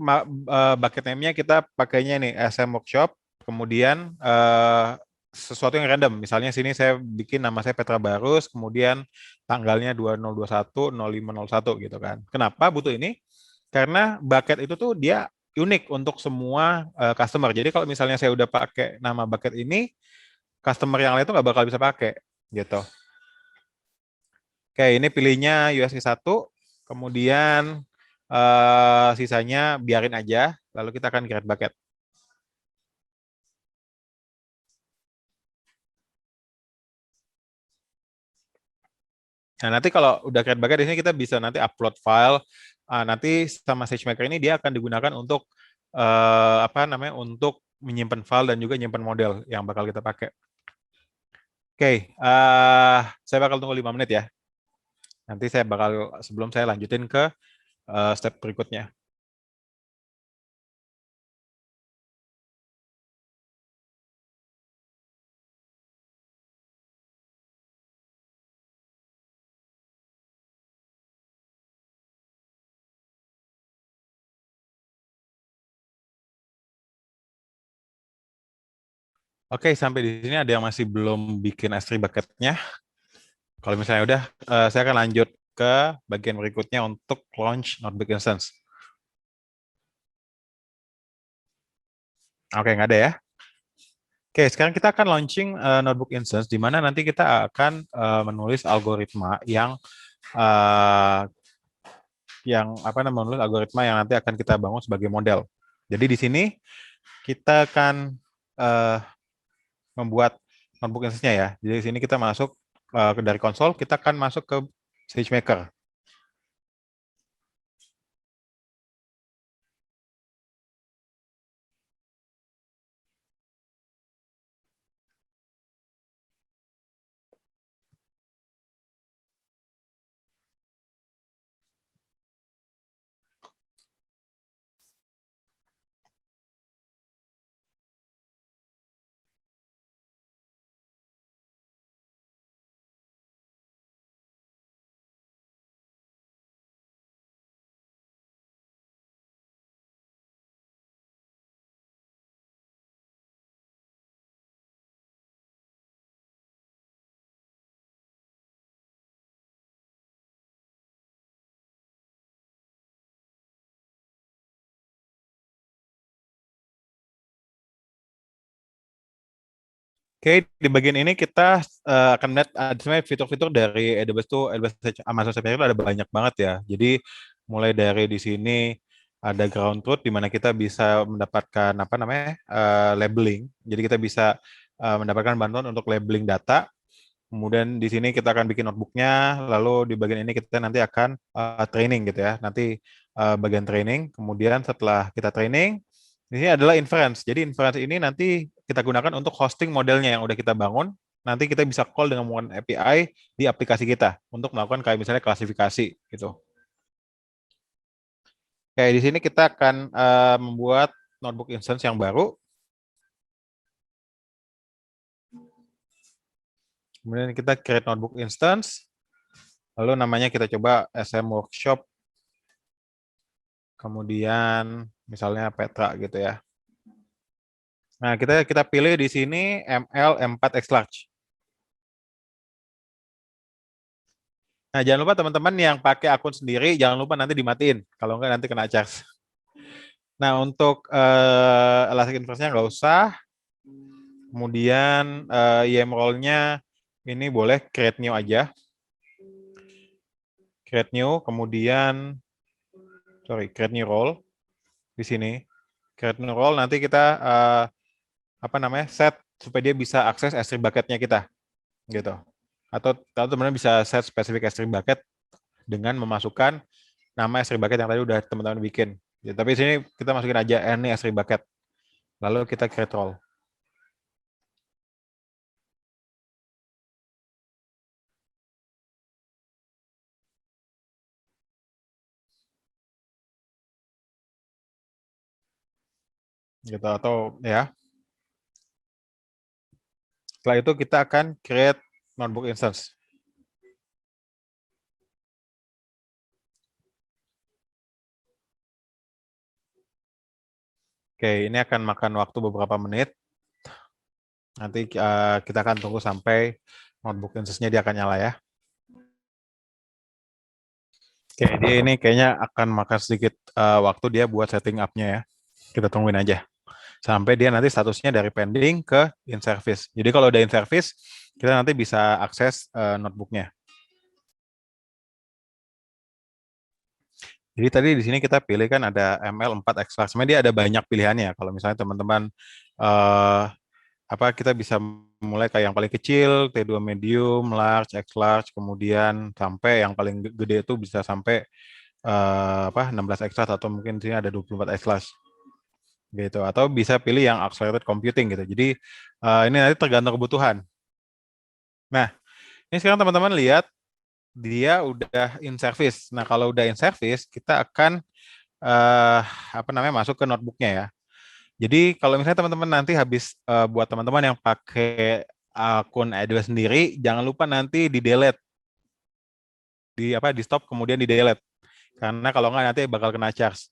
bucket name-nya kita pakainya nih SM Workshop, kemudian sesuatu yang random. Misalnya sini saya bikin nama saya Petra Barus, kemudian tanggalnya 2021-0501 gitu kan. Kenapa butuh ini? Karena bucket itu tuh dia unik untuk semua customer. Jadi kalau misalnya saya udah pakai nama bucket ini, customer yang lain itu nggak bakal bisa pakai gitu. Oke, ini pilihnya USG 1, kemudian sisanya biarin aja, lalu kita akan create bucket. Nah, nanti kalau udah create bucket di sini kita bisa nanti upload file. Nanti sama SageMaker ini dia akan digunakan untuk apa namanya untuk menyimpan file dan juga menyimpan model yang bakal kita pakai. Oke, saya bakal tunggu 5 menit ya. Nanti saya bakal sebelum saya lanjutin ke step berikutnya. Oke, sampai di sini ada yang masih belum bikin S3 bucket-nya. Kalau misalnya udah, saya akan lanjut ke bagian berikutnya untuk launch notebook instance. Oke, nggak ada ya. Oke, sekarang kita akan launching notebook instance, di mana nanti kita akan menulis algoritma uh, menulis algoritma yang nanti akan kita bangun sebagai model. Jadi di sini kita akan membuat notebook instance-nya ya. Jadi di sini kita masuk dari konsol, kita akan masuk ke SageMaker. Oke, di bagian ini kita akan melihat sebenarnya fitur-fitur dari AWS itu, Amazon Search itu ada banyak banget ya. Jadi mulai dari di sini ada ground truth di mana kita bisa mendapatkan labeling. Jadi kita bisa mendapatkan bantuan untuk labeling data. Kemudian di sini kita akan bikin notebooknya. Lalu di bagian ini kita nanti akan training gitu ya. Nanti bagian training. Kemudian setelah kita training, ini adalah inference. Jadi inference ini nanti kita gunakan untuk hosting modelnya yang udah kita bangun. Nanti kita bisa call dengan menggunakan API di aplikasi kita untuk melakukan kayak misalnya klasifikasi gitu. Kayak di sini kita akan membuat notebook instance yang baru. Kemudian kita create notebook instance. Lalu namanya kita coba SM Workshop. Kemudian misalnya Petra gitu ya. Nah, kita pilih di sini ML4 X large. Nah, jangan lupa teman-teman yang pakai akun sendiri, jangan lupa nanti dimatiin. Kalau enggak nanti kena charge. Nah, untuk Elasticsearch-nya nggak usah. Kemudian IAM role-nya ini boleh create new aja. Create new, kemudian create new role di sini. Create new role nanti kita set supaya dia bisa akses S3 bucket-nya kita gitu. Atau teman-teman bisa set spesifik S3 bucket dengan memasukkan nama S3 bucket yang tadi udah teman-teman bikin. Ya, tapi di sini kita masukin aja any S3 bucket. Lalu kita create role. Gitu atau ya. Setelah itu kita akan create notebook instance. Oke, ini akan makan waktu beberapa menit. Nanti kita akan tunggu sampai notebook instance-nya dia akan nyala ya. Oke, dia ini kayaknya akan makan sedikit waktu dia buat setting up-nya ya. Kita tungguin aja. Sampai dia nanti statusnya dari pending ke in service. Jadi kalau udah in service, kita nanti bisa akses notebook-nya. Jadi tadi di sini kita pilih kan ada ML4 X large. Sebenarnya dia ada banyak pilihannya. Kalau misalnya teman-teman kita bisa mulai kayak yang paling kecil, T2 medium, large, X large, kemudian sampai yang paling gede itu bisa sampai 16 X large atau mungkin di sini ada 24 X large. Gitu. Atau bisa pilih yang accelerated computing gitu. Jadi ini nanti tergantung kebutuhan. Nah, ini sekarang teman-teman lihat dia udah in service. Nah, kalau udah in service, kita akan masuk ke notebooknya ya. Jadi kalau misalnya teman-teman nanti habis buat teman-teman yang pakai akun AWS sendiri, jangan lupa nanti di delete, di stop kemudian di delete. Karena kalau nggak nanti bakal kena charge.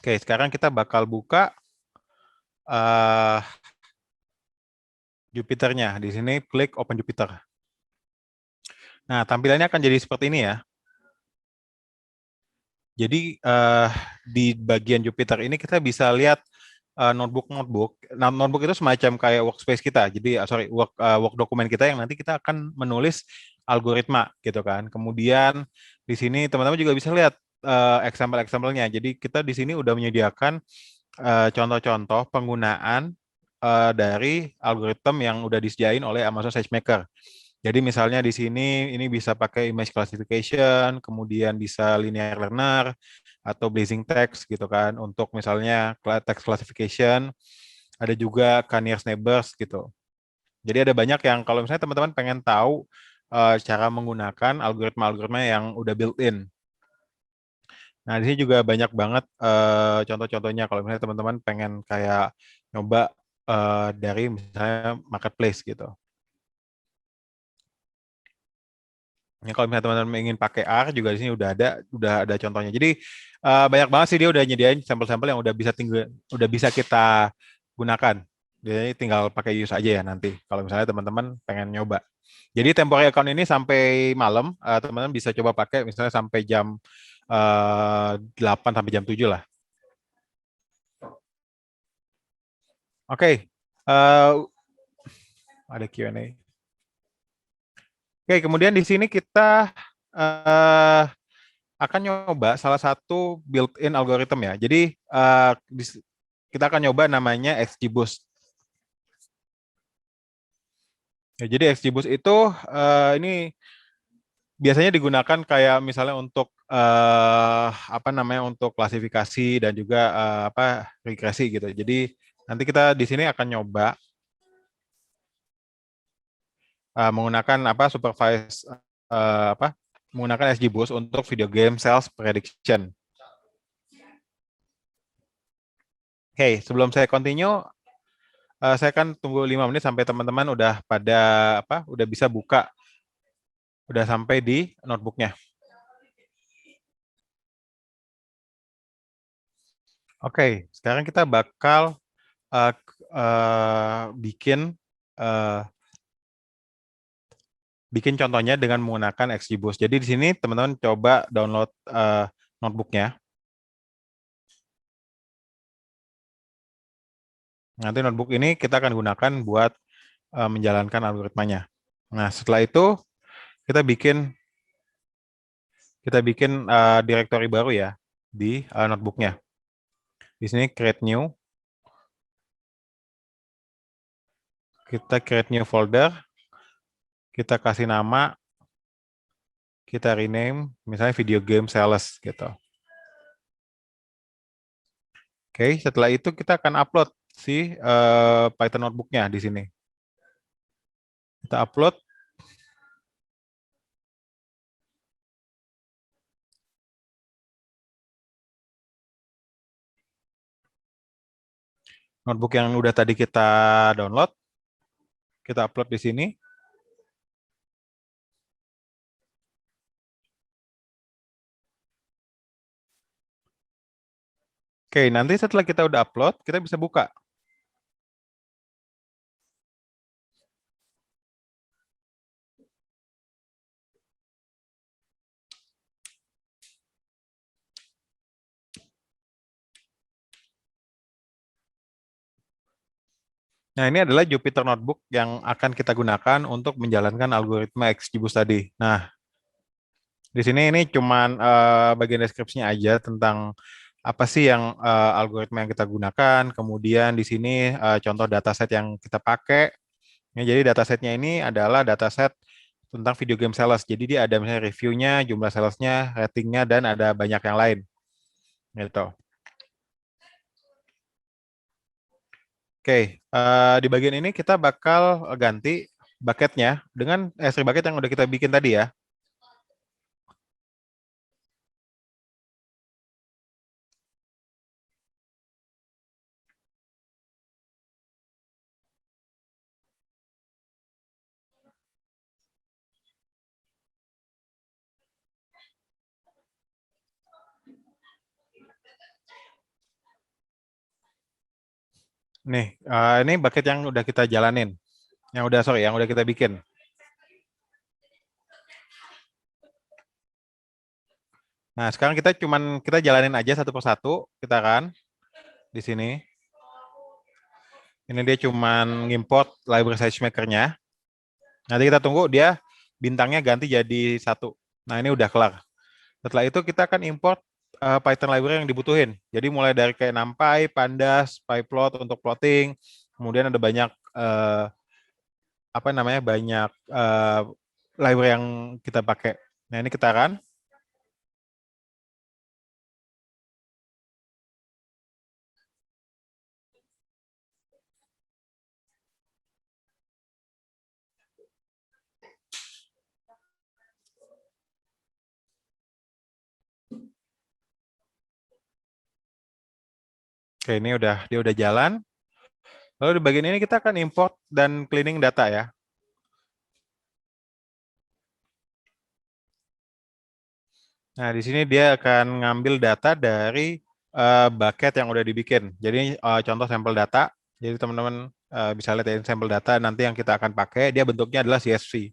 Oke, sekarang kita bakal buka Jupyter-nya. Di sini klik Open Jupyter. Nah, tampilannya akan jadi seperti ini ya. Jadi di bagian Jupyter ini kita bisa lihat notebook. Nah, notebook itu semacam kayak workspace kita. Jadi work dokumen kita yang nanti kita akan menulis algoritma gitu kan. Kemudian di sini teman-teman juga bisa lihat example-example-nya. Jadi kita di sini udah menyediakan contoh-contoh penggunaan dari algoritma yang udah disediain oleh Amazon SageMaker. Jadi misalnya di sini ini bisa pakai image classification, kemudian bisa linear learner atau blazing text gitu kan untuk misalnya text classification. Ada juga k-nearest neighbors gitu. Jadi ada banyak yang kalau misalnya teman-teman pengen tahu cara menggunakan algoritma-algoritma yang udah built-in. Nah, di sini juga banyak banget contoh-contohnya kalau misalnya teman-teman pengen kayak nyoba dari misalnya marketplace gitu. Ya, kalau misalnya teman-teman ingin pakai R juga di sini udah ada contohnya. Jadi banyak banget sih dia udah nyediain sampel-sampel yang udah bisa kita gunakan. Jadi tinggal pakai use aja ya nanti kalau misalnya teman-teman pengen nyoba. Jadi temporary account ini sampai malam teman-teman bisa coba pakai misalnya sampai jam 8 sampai jam 7 lah. Oke. Ada Q&A. Oke, kemudian di sini kita akan nyoba salah satu built-in algorithm ya. Jadi kita akan nyoba namanya XGBoost. Ya, jadi XGBoost itu ini biasanya digunakan kayak misalnya untuk untuk klasifikasi dan juga regresi gitu. Jadi nanti kita di sini akan nyoba menggunakan menggunakan XGBoost untuk video game sales prediction. Oke, sebelum saya continue, saya akan tunggu 5 menit sampai teman-teman udah udah bisa buka, udah sampai di notebooknya. Oke, sekarang kita bakal bikin contohnya dengan menggunakan XGBoost. Jadi di sini teman-teman coba download notebooknya. Nanti notebook ini kita akan gunakan buat menjalankan algoritmanya. Nah, setelah itu kita bikin directory baru ya di notebooknya. Di sini create new. Kita create new folder. Kita kasih nama. Kita rename misalnya video game sales gitu. Oke, setelah itu kita akan upload si Python notebooknya di sini. Kita upload. Notebook yang udah tadi kita download, kita upload di sini. Oke, nanti setelah kita udah upload, kita bisa buka. Nah, ini adalah Jupyter Notebook yang akan kita gunakan untuk menjalankan algoritma XGBoost tadi. Nah, di sini ini cuman bagian deskripsinya aja tentang apa sih yang algoritma yang kita gunakan. Kemudian di sini contoh dataset yang kita pakai. Ya, jadi datasetnya ini adalah dataset tentang video game sales. Jadi dia ada misalnya reviewnya, jumlah salesnya, ratingnya, dan ada banyak yang lain. Gitu. Oke, di bagian ini kita bakal ganti bucketnya dengan S3 bucket yang udah kita bikin tadi ya. Nih, ini bucket yang udah kita jalanin. Yang udah kita bikin. Nah, sekarang kita jalanin aja satu persatu, kita kan di sini. Ini dia cuman ngimport library SageMaker-nya. Nanti kita tunggu dia bintangnya ganti jadi 1. Nah, ini udah kelar. Setelah itu kita akan import Python library yang dibutuhin. Jadi mulai dari kayak NumPy, Pandas, PyPlot untuk plotting, kemudian ada banyak banyak library yang kita pakai. Nah, ini kita run. Oke, ini dia udah jalan. Lalu di bagian ini kita akan import dan cleaning data ya. Nah, di sini dia akan ngambil data dari bucket yang udah dibikin. Jadi contoh sampel data. Jadi teman-teman bisa lihat ya, sampel data nanti yang kita akan pakai, dia bentuknya adalah CSV.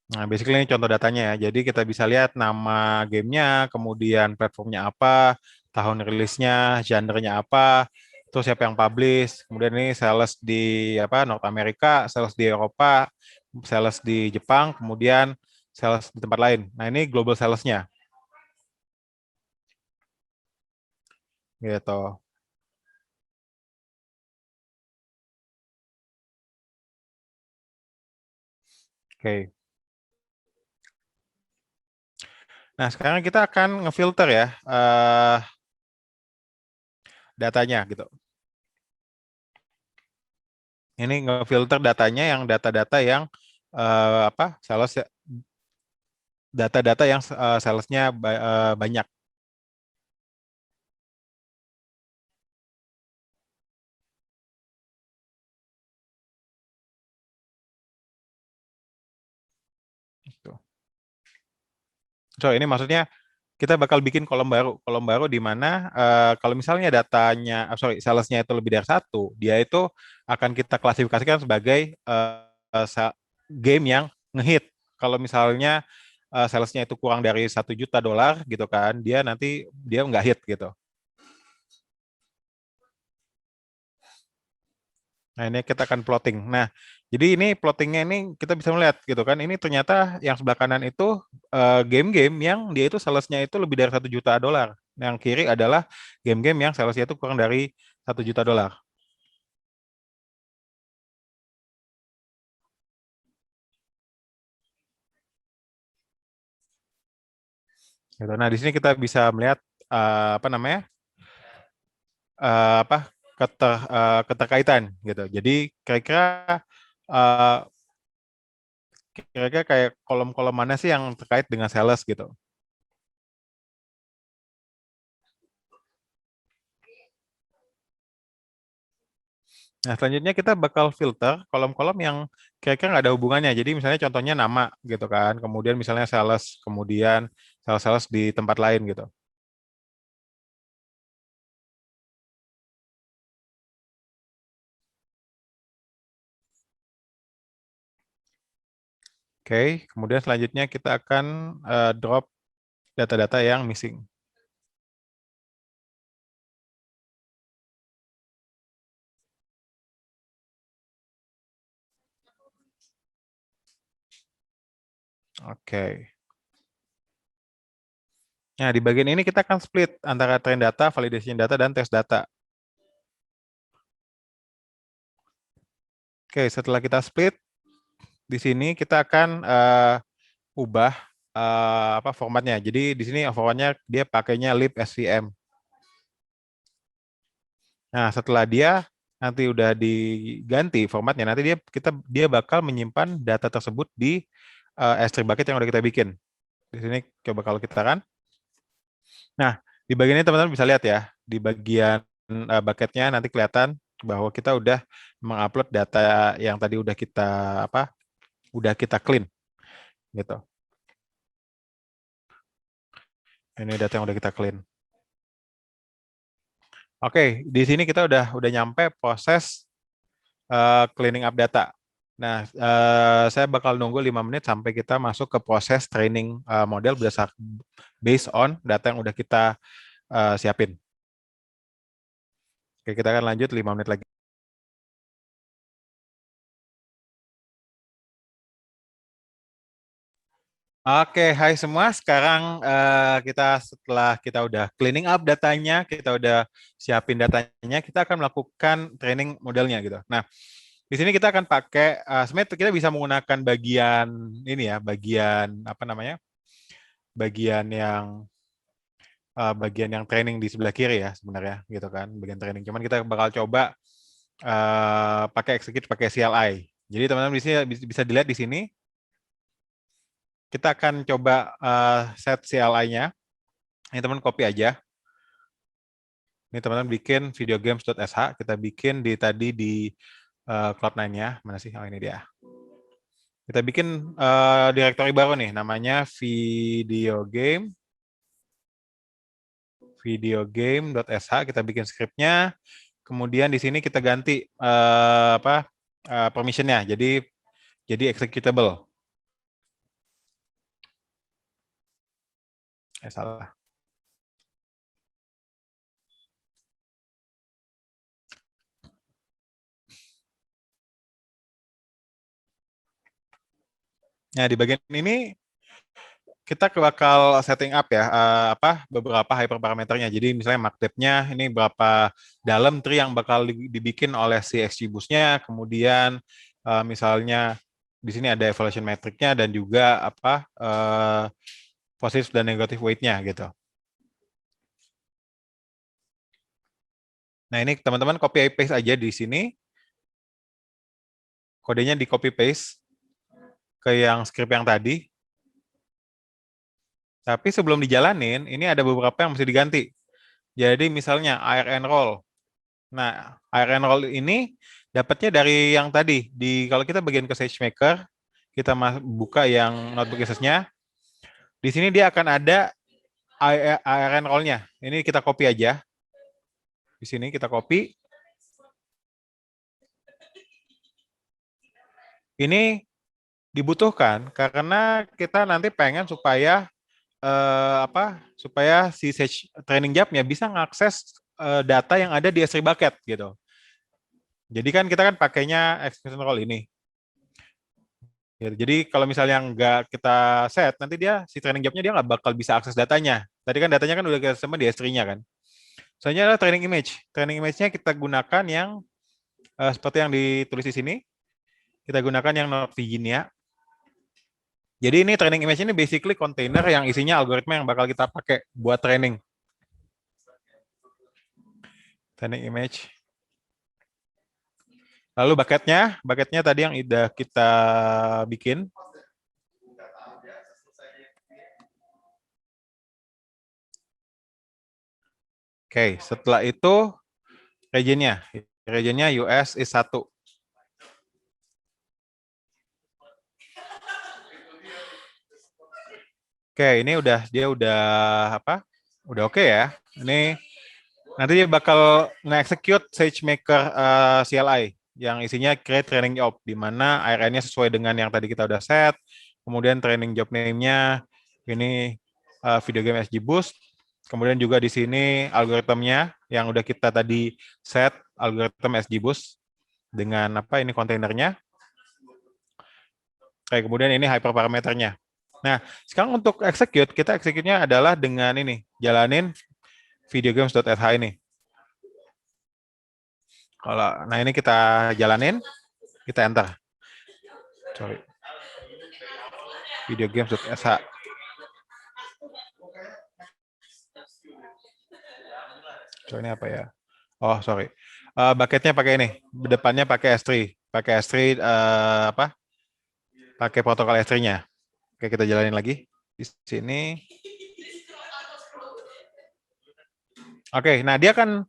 Nah, basically ini contoh datanya ya. Jadi kita bisa lihat nama gamenya, kemudian platformnya apa, tahun rilisnya, genre-nya apa, terus siapa yang publish, kemudian ini sales di North America, sales di Eropa, sales di Jepang, kemudian sales di tempat lain. Nah, ini global sales-nya. Gitu. Oke. Nah, sekarang kita akan ngefilter ya datanya gitu. Ini ngefilter datanya yang data-data yang sales data-data yang salesnya banyak. Gitu. So, ini maksudnya kita bakal bikin kolom baru di mana kalau misalnya datanya, salesnya itu lebih dari 1, dia itu akan kita klasifikasikan sebagai game yang ngehit. Kalau misalnya salesnya itu kurang dari $1 juta gitu kan, dia nggak hit gitu. Nah, ini kita akan plotting. Nah, jadi ini plottingnya ini kita bisa melihat gitu kan. Ini ternyata yang sebelah kanan itu game-game yang dia itu salesnya itu lebih dari $1 juta. Yang kiri adalah game-game yang salesnya itu kurang dari $1 juta. Gitu. Nah, di sini kita bisa melihat eh, apa namanya eh, apa keterkaitan gitu. Jadi kira-kira eh, kira-kira kayak kolom-kolom mana sih yang terkait dengan sales gitu. Nah, selanjutnya kita bakal filter kolom-kolom yang kira-kira nggak ada hubungannya. Jadi misalnya contohnya nama gitu kan, kemudian misalnya sales, kemudian sales-sales di tempat lain gitu. Oke, kemudian selanjutnya kita akan drop data-data yang missing. Oke. Nah, di bagian ini kita akan split antara train data, validation data, dan test data. Oke, setelah kita split, di sini kita akan ubah formatnya. Jadi di sini formatnya dia pakainya lib SVM. Nah, setelah dia nanti udah diganti formatnya, nanti dia bakal menyimpan data tersebut di S3 bucket yang udah kita bikin. Di sini coba kalau kita kan. Nah, di bagian ini teman-teman bisa lihat ya, di bagian bucketnya nanti kelihatan bahwa kita udah mengupload data yang tadi udah kita clean gitu. Ini data yang udah kita clean. Oke, di sini kita udah nyampe proses cleaning up data. Nah, saya bakal nunggu 5 menit sampai kita masuk ke proses training model based on data yang udah kita siapin. Oke, kita akan lanjut 5 menit lagi. Oke, hai semua. Sekarang setelah kita udah cleaning up datanya, kita udah siapin datanya, kita akan melakukan training modelnya gitu. Nah, di sini kita akan pakai, sebenarnya kita bisa menggunakan bagian ini ya, bagian apa namanya, bagian yang training di sebelah kiri ya sebenarnya gitu kan, bagian training. Cuman kita bakal coba pakai execute pakai CLI. Jadi teman-teman di sini bisa dilihat di sini. Kita akan coba set CLI-nya. Ini teman copy aja. Ini teman-teman bikin videogames.sh. Kita bikin tadi di Cloud9-nya. Mana sih? Oh, ini dia. Kita bikin directory baru nih. Namanya videogame.sh. Kita bikin script-nya. Kemudian di sini kita ganti permission-nya. Jadi executable. Salah. Nah, di bagian ini kita bakal setting up ya beberapa hyperparameternya. Jadi misalnya markdepth-nya ini berapa dalam tree yang bakal dibikin oleh si XGBoost-nya, kemudian misalnya di sini ada evaluation metric-nya dan juga positif dan negatif weight-nya gitu. Nah, ini teman-teman copy paste aja di sini. Kodenya di copy paste ke yang script yang tadi. Tapi sebelum dijalanin, ini ada beberapa yang mesti diganti. Jadi misalnya IRN role. Nah, IRN role ini dapatnya dari yang tadi. Kalau kita bagian ke SageMaker, kita buka yang notebook access-nya. Di sini dia akan ada IRN role-nya. Ini kita copy aja. Di sini kita copy. Ini dibutuhkan karena kita nanti pengen supaya supaya si Sage Training Job-nya bisa mengakses data yang ada di S3 bucket gitu. Jadi kan kita kan pakainya expression role ini. Gitu. Jadi kalau misalnya nggak kita set, nanti si training job-nya dia nggak bakal bisa akses datanya. Tadi kan datanya kan udah kita sama di S3-nya kan. Soalnya adalah training image. Training image-nya kita gunakan yang seperti yang ditulis di sini. Kita gunakan yang Node Virginia. Jadi ini training image ini basically container yang isinya algoritma yang bakal kita pakai buat training. Training image. Lalu bucketnya tadi yang udah kita bikin. Oke, setelah itu regionnya US is 1. Oke, ini dia udah Udah oke ya. Ini nanti dia bakal nge-execute SageMaker CLI yang isinya create training job di mana IRN-nya sesuai dengan yang tadi kita udah set. Kemudian training job name-nya ini video game XGBoost. Kemudian juga di sini algoritmnya yang udah kita tadi set algoritma XGBoost dengan ini kontainernya. Oke, kemudian ini hyperparameternya. Nah, sekarang untuk kita execute-nya adalah dengan ini, jalanin videogames.sh ini. Nah ini kita jalanin, kita enter. Sorry. Videogames.sh. So ini apa ya? Oh, sorry. Bucketnya pakai ini. Depannya pakai S3. Pakai S3 apa? Pakai protokol S3-nya. Oke, kita jalanin lagi. Di sini. Oke, nah dia akan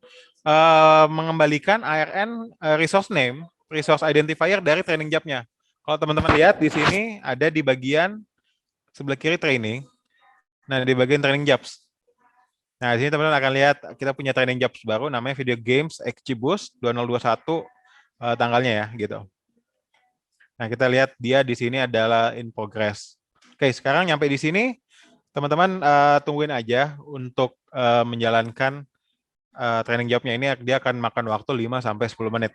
mengembalikan ARN resource name, resource identifier dari training job-nya. Kalau teman-teman lihat di sini ada di bagian sebelah kiri training. Nah, di bagian training jobs. Nah, di sini teman-teman akan lihat kita punya training jobs baru namanya Video Games XGBoost 2021 tanggalnya ya, gitu. Nah, kita lihat dia di sini adalah in progress. Oke, sekarang nyampe di sini, teman-teman tungguin aja untuk menjalankan training jobnya ini. Dia akan makan waktu 5 sampai 10 menit.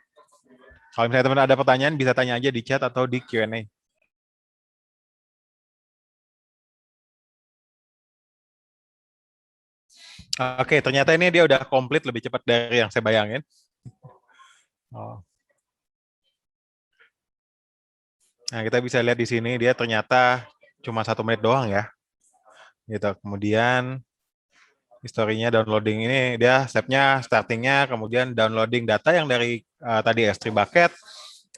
Kalau misalnya teman-teman ada pertanyaan, bisa tanya aja di chat atau di Q&A. Oke, ternyata ini dia udah komplit lebih cepat dari yang saya bayangin. Oh. Nah, kita bisa lihat di sini dia ternyata cuma 1 menit doang ya. Gitu. Kemudian historinya downloading ini dia stepnya startingnya, kemudian downloading data yang dari tadi S3 bucket,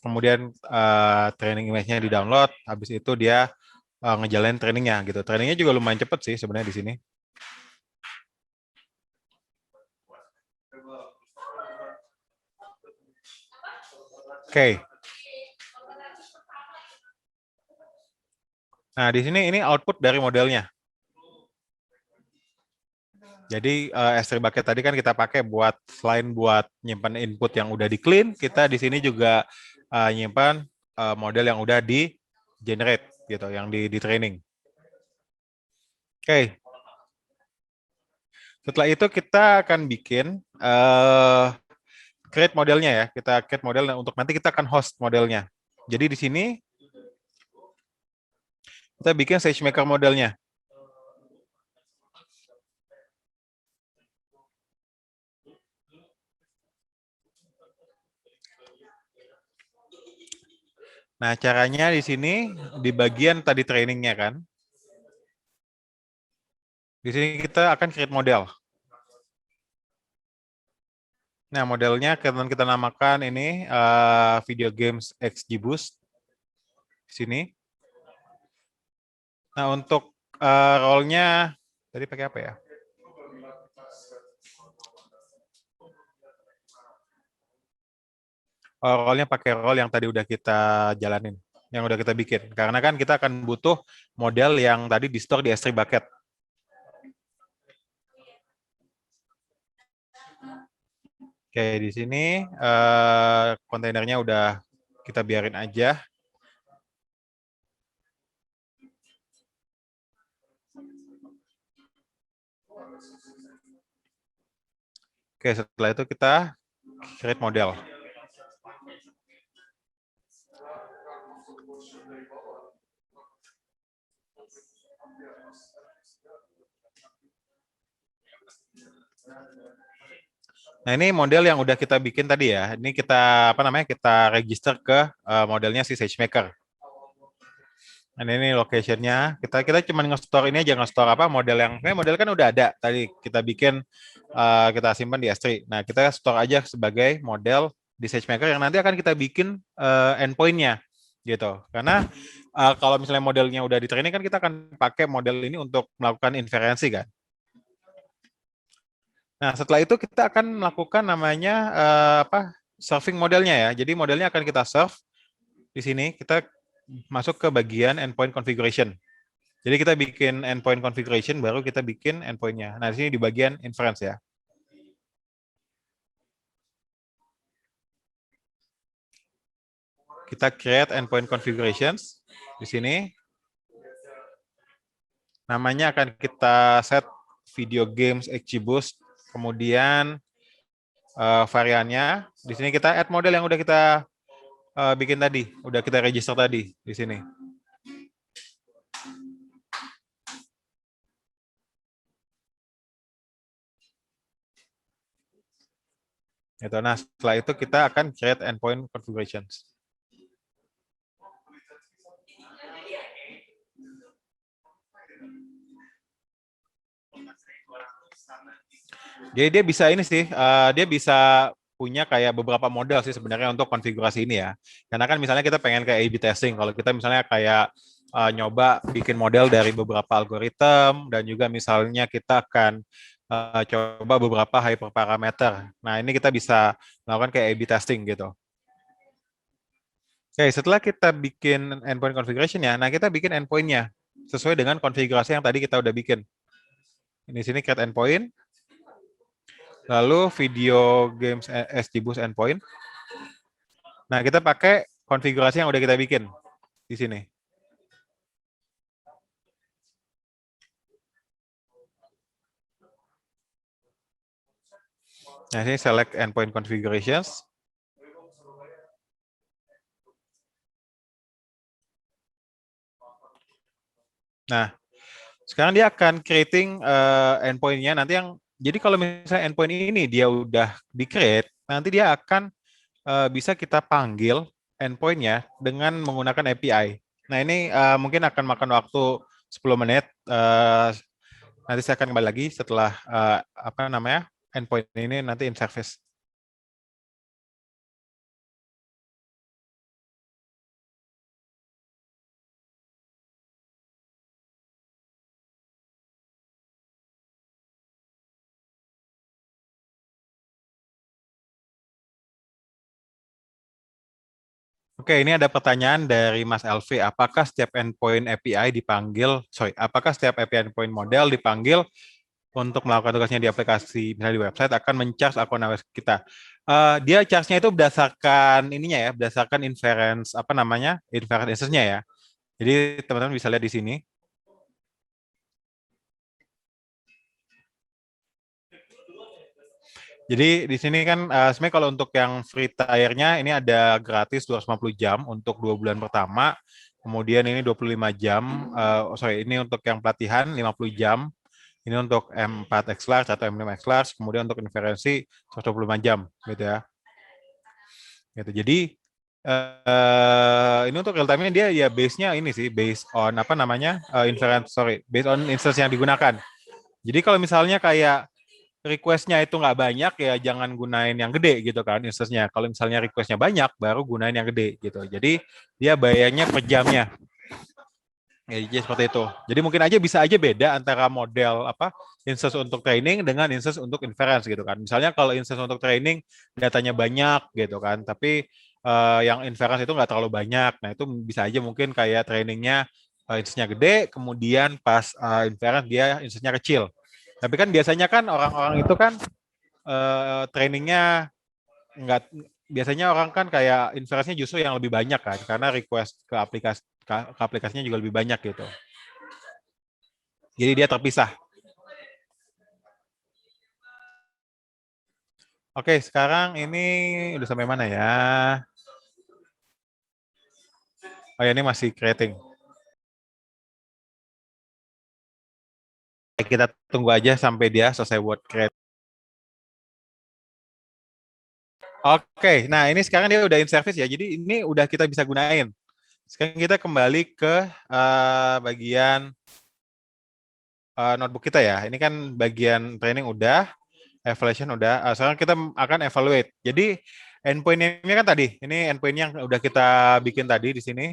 kemudian training image-nya di download, habis itu dia ngejalanin trainingnya gitu. Trainingnya juga lumayan cepet sih sebenarnya di sini. Oke. Nah, di sini ini output dari modelnya. Jadi S3 bucket tadi kan kita pakai buat selain buat nyimpan input yang udah di clean, kita di sini juga nyimpan model yang udah di generate gitu, yang di training. Oke. Setelah itu kita akan bikin create modelnya ya. Kita create model untuk nanti kita akan host modelnya. Jadi di sini kita bikin SageMaker modelnya. Nah, caranya di sini di bagian tadi trainingnya kan. Di sini kita akan create model. Nah, modelnya kita namakan ini Video Games XGBoost di sini. Nah, untuk role-nya tadi pakai apa ya? Role-nya pakai role yang tadi udah kita jalanin, yang udah kita bikin. Karena kan kita akan butuh model yang tadi di store di S3 bucket. Oke, di sini kontainernya udah kita biarin aja. Oke, setelah itu kita create model. Nah, ini model yang udah kita bikin tadi ya. Ini kita apa namanya? Kita register ke modelnya si SageMaker. Nah, ini location-nya. Kita cuma nge-store ini aja, nge-store apa model yang model kan udah ada tadi kita bikin kita simpan di S3. Nah, kita store aja sebagai model di SageMaker yang nanti akan kita bikin endpoint-nya gitu. Karena kalau misalnya modelnya udah di training kan kita akan pakai model ini untuk melakukan inferensi kan. Nah, setelah itu kita akan melakukan namanya serving modelnya ya. Jadi modelnya akan kita serve di sini. Kita masuk ke bagian endpoint configuration. Jadi kita bikin endpoint configuration, baru kita bikin endpoint-nya. Nah, di sini di bagian inference ya. Kita create endpoint configurations di sini. Namanya akan kita set video games XGBoost. Kemudian variannya di sini kita add model yang udah kita bikin tadi, udah kita register tadi di sini. Gitu. Nah, setelah itu kita akan create endpoint configurations. Jadi dia bisa ini sih, dia bisa punya kayak beberapa model sih sebenarnya untuk konfigurasi ini ya. Karena kan misalnya kita pengen kayak A/B testing, kalau kita misalnya kayak nyoba bikin model dari beberapa algoritma dan juga misalnya kita akan coba beberapa hyperparameter. Nah ini kita bisa melakukan kayak A/B testing gitu. Oke, setelah kita bikin endpoint configuration ya, nah kita bikin endpoint-nya sesuai dengan konfigurasi yang tadi kita udah bikin. Di sini create endpoint, lalu video games SGBoost endpoint. Nah, kita pakai konfigurasi yang udah kita bikin di sini. Nah, ini select endpoint configurations. Nah, sekarang dia akan creating endpoint-nya nanti yang jadi kalau misalnya endpoint ini dia udah di-create, nanti dia akan bisa kita panggil endpoint-nya dengan menggunakan API. Nah, ini mungkin akan makan waktu 10 menit. Nanti saya akan kembali lagi setelah apa namanya endpoint ini nanti in service. Oke, ini ada pertanyaan dari Mas Elvi. Apakah setiap endpoint API dipanggil, apakah setiap API endpoint model dipanggil untuk melakukan tugasnya di aplikasi, misalnya di website, akan men-charge akun AWS kita? Dia charge-nya itu berdasarkan ininya ya, berdasarkan inference, apa namanya, inference instance-nya ya. Jadi teman-teman bisa lihat di sini. Jadi di sini kan sebenarnya kalau untuk yang free tier-nya ini ada gratis 250 jam untuk 2 bulan pertama. Kemudian ini 25 jam, ini untuk yang pelatihan 50 jam. Ini untuk M4 X Large atau M5 X Large, kemudian untuk inferensi 125 jam gitu ya. Gitu. Jadi ini untuk real time-nya dia ya base-nya ini sih, based on apa namanya? Based on instance yang digunakan. Jadi kalau misalnya kayak request-nya itu nggak banyak ya jangan gunain yang gede gitu kan instance-nya. Kalau misalnya request-nya banyak baru gunain yang gede gitu. Jadi dia bayarnya per jamnya. Ya, jadi seperti itu. Jadi mungkin aja bisa aja beda antara model apa instance untuk training dengan instance untuk inference gitu kan. Misalnya kalau instance untuk training datanya banyak gitu kan, tapi yang inference itu nggak terlalu banyak. Nah itu bisa aja mungkin kayak trainingnya instance-nya gede, kemudian pas inference dia instance-nya kecil. Tapi kan biasanya kan orang-orang itu kan trainingnya nggak biasanya orang kan kayak inference-nya justru yang lebih banyak kan karena request ke aplikasinya juga lebih banyak gitu. Jadi dia terpisah. Oke, sekarang ini udah sampai mana ya? Oh ya, ini masih creating. Kita tunggu aja sampai dia selesai word create. Oke, nah ini sekarang dia udah in service ya. Jadi ini udah kita bisa gunain. Sekarang kita kembali ke bagian notebook kita ya. Ini kan bagian training udah, evaluation udah. Sekarang kita akan evaluate. Jadi endpoint name-nya kan tadi. Ini endpoint yang udah kita bikin tadi di sini.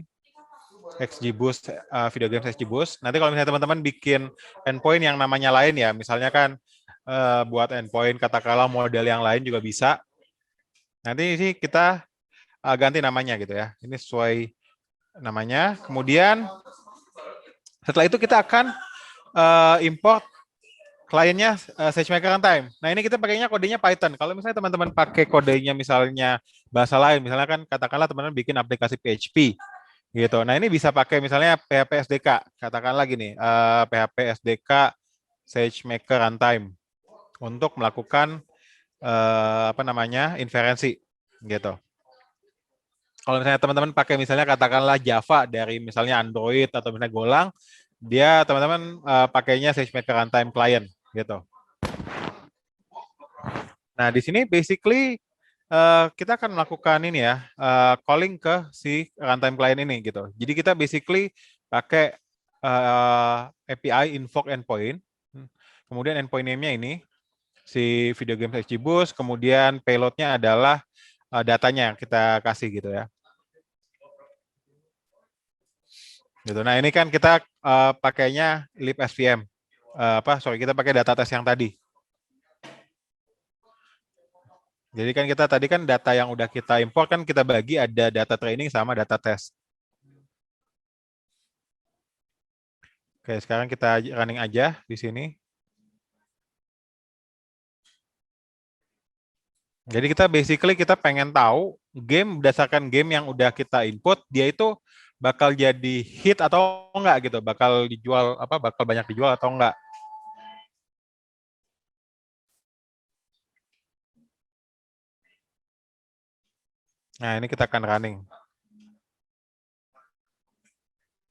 XGBoost, video games XGBoost. Nanti kalau misalnya teman-teman bikin endpoint yang namanya lain ya, misalnya kan buat endpoint katakanlah model yang lain juga bisa. Nanti sih kita ganti namanya gitu ya. Ini sesuai namanya. Kemudian setelah itu kita akan import kliennya SageMaker Runtime. Nah ini kita pakainya kodenya Python. Kalau misalnya teman-teman pakai kodenya misalnya bahasa lain, misalnya kan katakanlah teman-teman bikin aplikasi PHP gitu. Nah ini bisa pakai misalnya PHP SDK. Katakanlah gini, PHP SDK SageMaker Runtime untuk melakukan apa namanya inferensi gitu. Kalau misalnya teman-teman pakai misalnya katakanlah Java dari misalnya Android atau misalnya Golang, dia teman-teman pakainya SageMaker Runtime Client gitu. Nah di sini basically kita akan melakukan ini ya calling ke si runtime client ini gitu. Jadi kita basically pakai API invoke endpoint. Kemudian endpoint name-nya ini si video game XGBoost, kemudian payload-nya adalah datanya yang kita kasih gitu ya. Gitu. Nah, ini kan kita pakainya libsvm. Kita pakai data test yang tadi. Jadi kan kita tadi kan data yang udah kita import kan kita bagi ada data training sama data test. Oke, sekarang kita running aja di sini. Jadi kita basically kita pengen tahu game berdasarkan game yang udah kita input, dia itu bakal jadi hit atau enggak gitu, bakal dijual bakal banyak dijual atau enggak. Nah, ini kita akan running.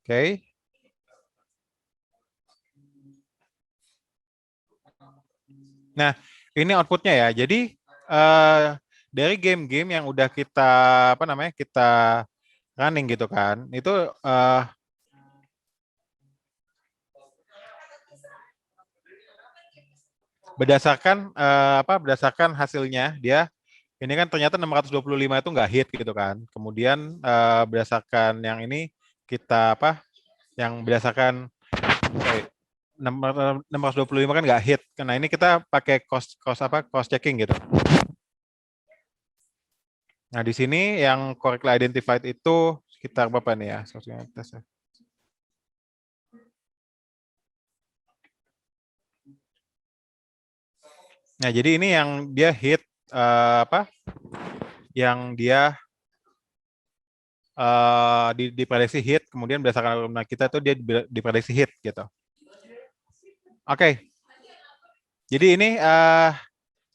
Oke. Nah, ini outputnya ya. Jadi dari game-game yang udah kita kita running gitu kan, itu berdasarkan hasilnya dia ini kan ternyata 625 itu nggak hit gitu kan. Kemudian berdasarkan yang ini kita yang berdasarkan 625 kan nggak hit. Karena ini kita pakai cost checking gitu. Nah, di sini yang correctly identified itu sekitar berapa nih ya? Nah, jadi ini yang dia hit yang dia diprediksi hit, kemudian berdasarkan alumni kita itu dia diprediksi hit gitu. Oke. Jadi ini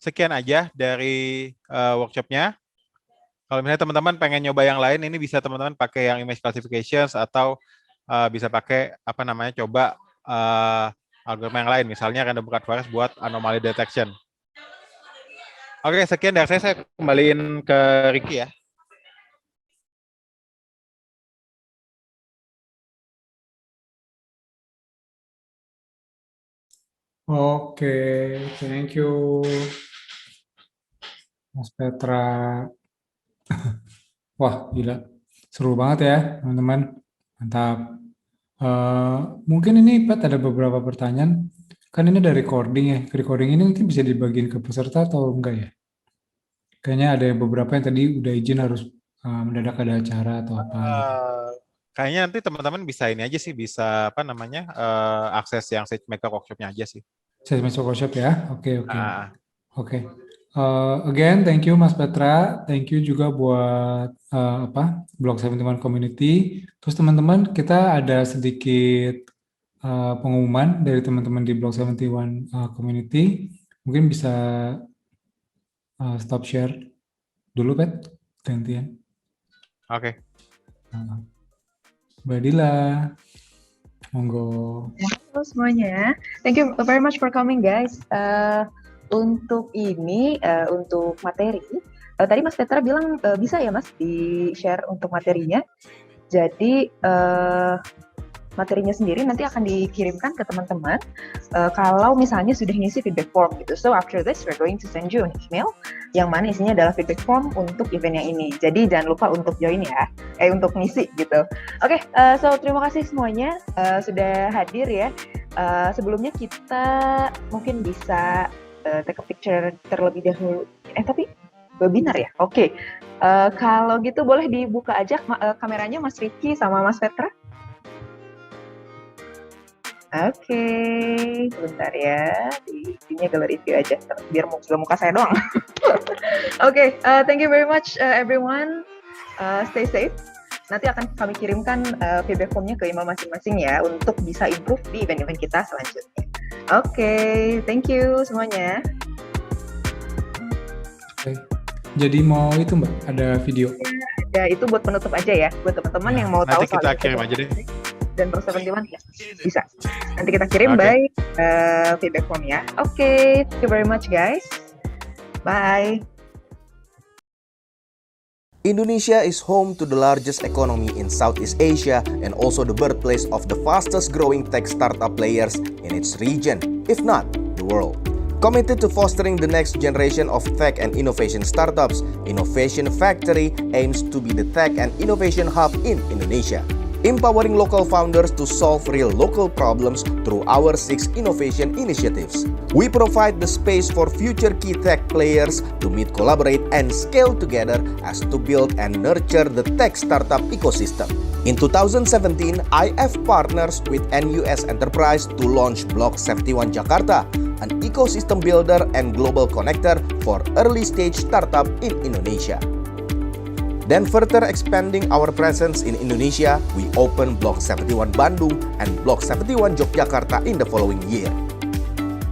sekian aja dari workshopnya. Kalau misalnya teman-teman pengen nyoba yang lain, ini bisa teman-teman pakai yang image classifications atau bisa pakai coba algoritma yang lain, misalnya random bucket forest buat anomaly detection. Oke, sekian dari saya kembaliin ke Ricky ya. Oke, thank you, Mas Petra. Wah, gila. Seru banget ya, teman-teman. Mantap. Mungkin ini, Pat, ada beberapa pertanyaan. Kan ini ada recording ya. Recording ini mungkin bisa dibagiin ke peserta atau enggak ya? Kayaknya ada beberapa yang tadi udah izin harus mendadak ada acara atau apa gitu. Kayaknya nanti teman-teman bisa ini aja sih, bisa akses yang SageMaker Workshop-nya aja sih. SageMaker Workshop ya? Oke. Oke. Again, thank you Mas Petra. Thank you juga buat Blog 71 Community. Terus teman-teman, kita ada sedikit pengumuman dari teman-teman di Blog 71 Community. Mungkin bisa stop share dulu, Pet, gantian. Oke. Mbak Dila, monggo. Halo semuanya, thank you very much for coming guys. Untuk ini, untuk materi, tadi Mas Petra bilang bisa ya Mas di-share untuk materinya. Jadi materinya sendiri nanti akan dikirimkan ke teman-teman kalau misalnya sudah ngisi feedback form gitu. So after this we're going to send you an email yang mana isinya adalah feedback form untuk event yang ini. Jadi jangan lupa untuk join ya, untuk ngisi gitu. Oke, so terima kasih semuanya sudah hadir ya. Sebelumnya kita mungkin bisa take a picture terlebih dahulu. Tapi webinar ya? Oke. Kalau gitu boleh dibuka aja kameranya Mas Ricky sama Mas Petra. Oke, sebentar ya, di galeri view aja, biar muka saya doang. Oke, thank you very much everyone, stay safe. Nanti akan kami kirimkan feedback formnya ke email masing-masing ya, untuk bisa improve di event-event kita selanjutnya. Oke, thank you semuanya. Oke. Jadi mau itu Mbak, ada video? Ya, itu buat penutup aja ya, buat teman-teman yang mau tahu. Nanti kita kirim aja deh. Dan Blog 71 ya, bisa. Nanti kita kirim by feedback form ya. Oke, thank you very much guys. Bye. Indonesia is home to the largest economy in Southeast Asia and also the birthplace of the fastest growing tech startup players in its region, if not world. Committed to fostering the next generation of tech and innovation startups, Innovation Factory aims to be the tech and innovation hub in Indonesia, empowering local founders to solve real local problems through our 6 innovation initiatives. We provide the space for future key tech players to meet, collaborate, and scale together as to build and nurture the tech startup ecosystem. In 2017, IF partners with NUS Enterprise to launch Block 71 Jakarta, an ecosystem builder and global connector for early-stage startup in Indonesia. Then further expanding our presence in Indonesia, we opened Block 71 Bandung and Block 71 Yogyakarta in the following year.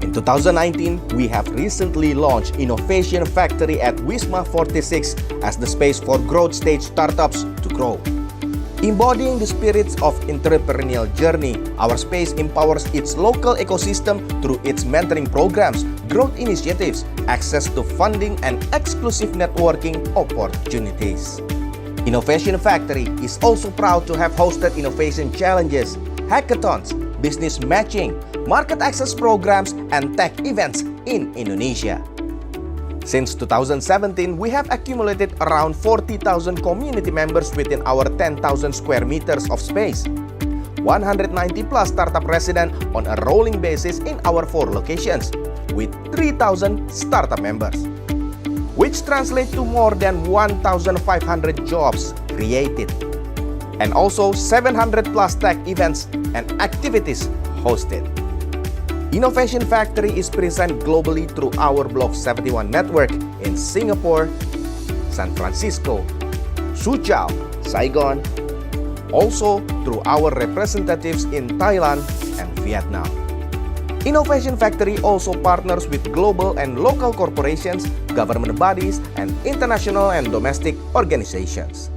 In 2019, we have recently launched Innovation Factory at Wisma 46 as the space for growth stage startups to grow. Embodying the spirits of entrepreneurial journey, our space empowers its local ecosystem through its mentoring programs, growth initiatives, access to funding, and exclusive networking opportunities. Innovation Factory is also proud to have hosted innovation challenges, hackathons, business matching, market access programs, and tech events in Indonesia. Since 2017, we have accumulated around 40,000 community members within our 10,000 square meters of space. 190 plus startup residents on a rolling basis in our 4 locations, with 3,000 startup members, which translate to more than 1,500 jobs created, and also 700 plus tech events and activities hosted. Innovation Factory is present globally through our Block 71 network in Singapore, San Francisco, Suzhou, Saigon, also through our representatives in Thailand and Vietnam. Innovation Factory also partners with global and local corporations, government bodies, and international and domestic organizations.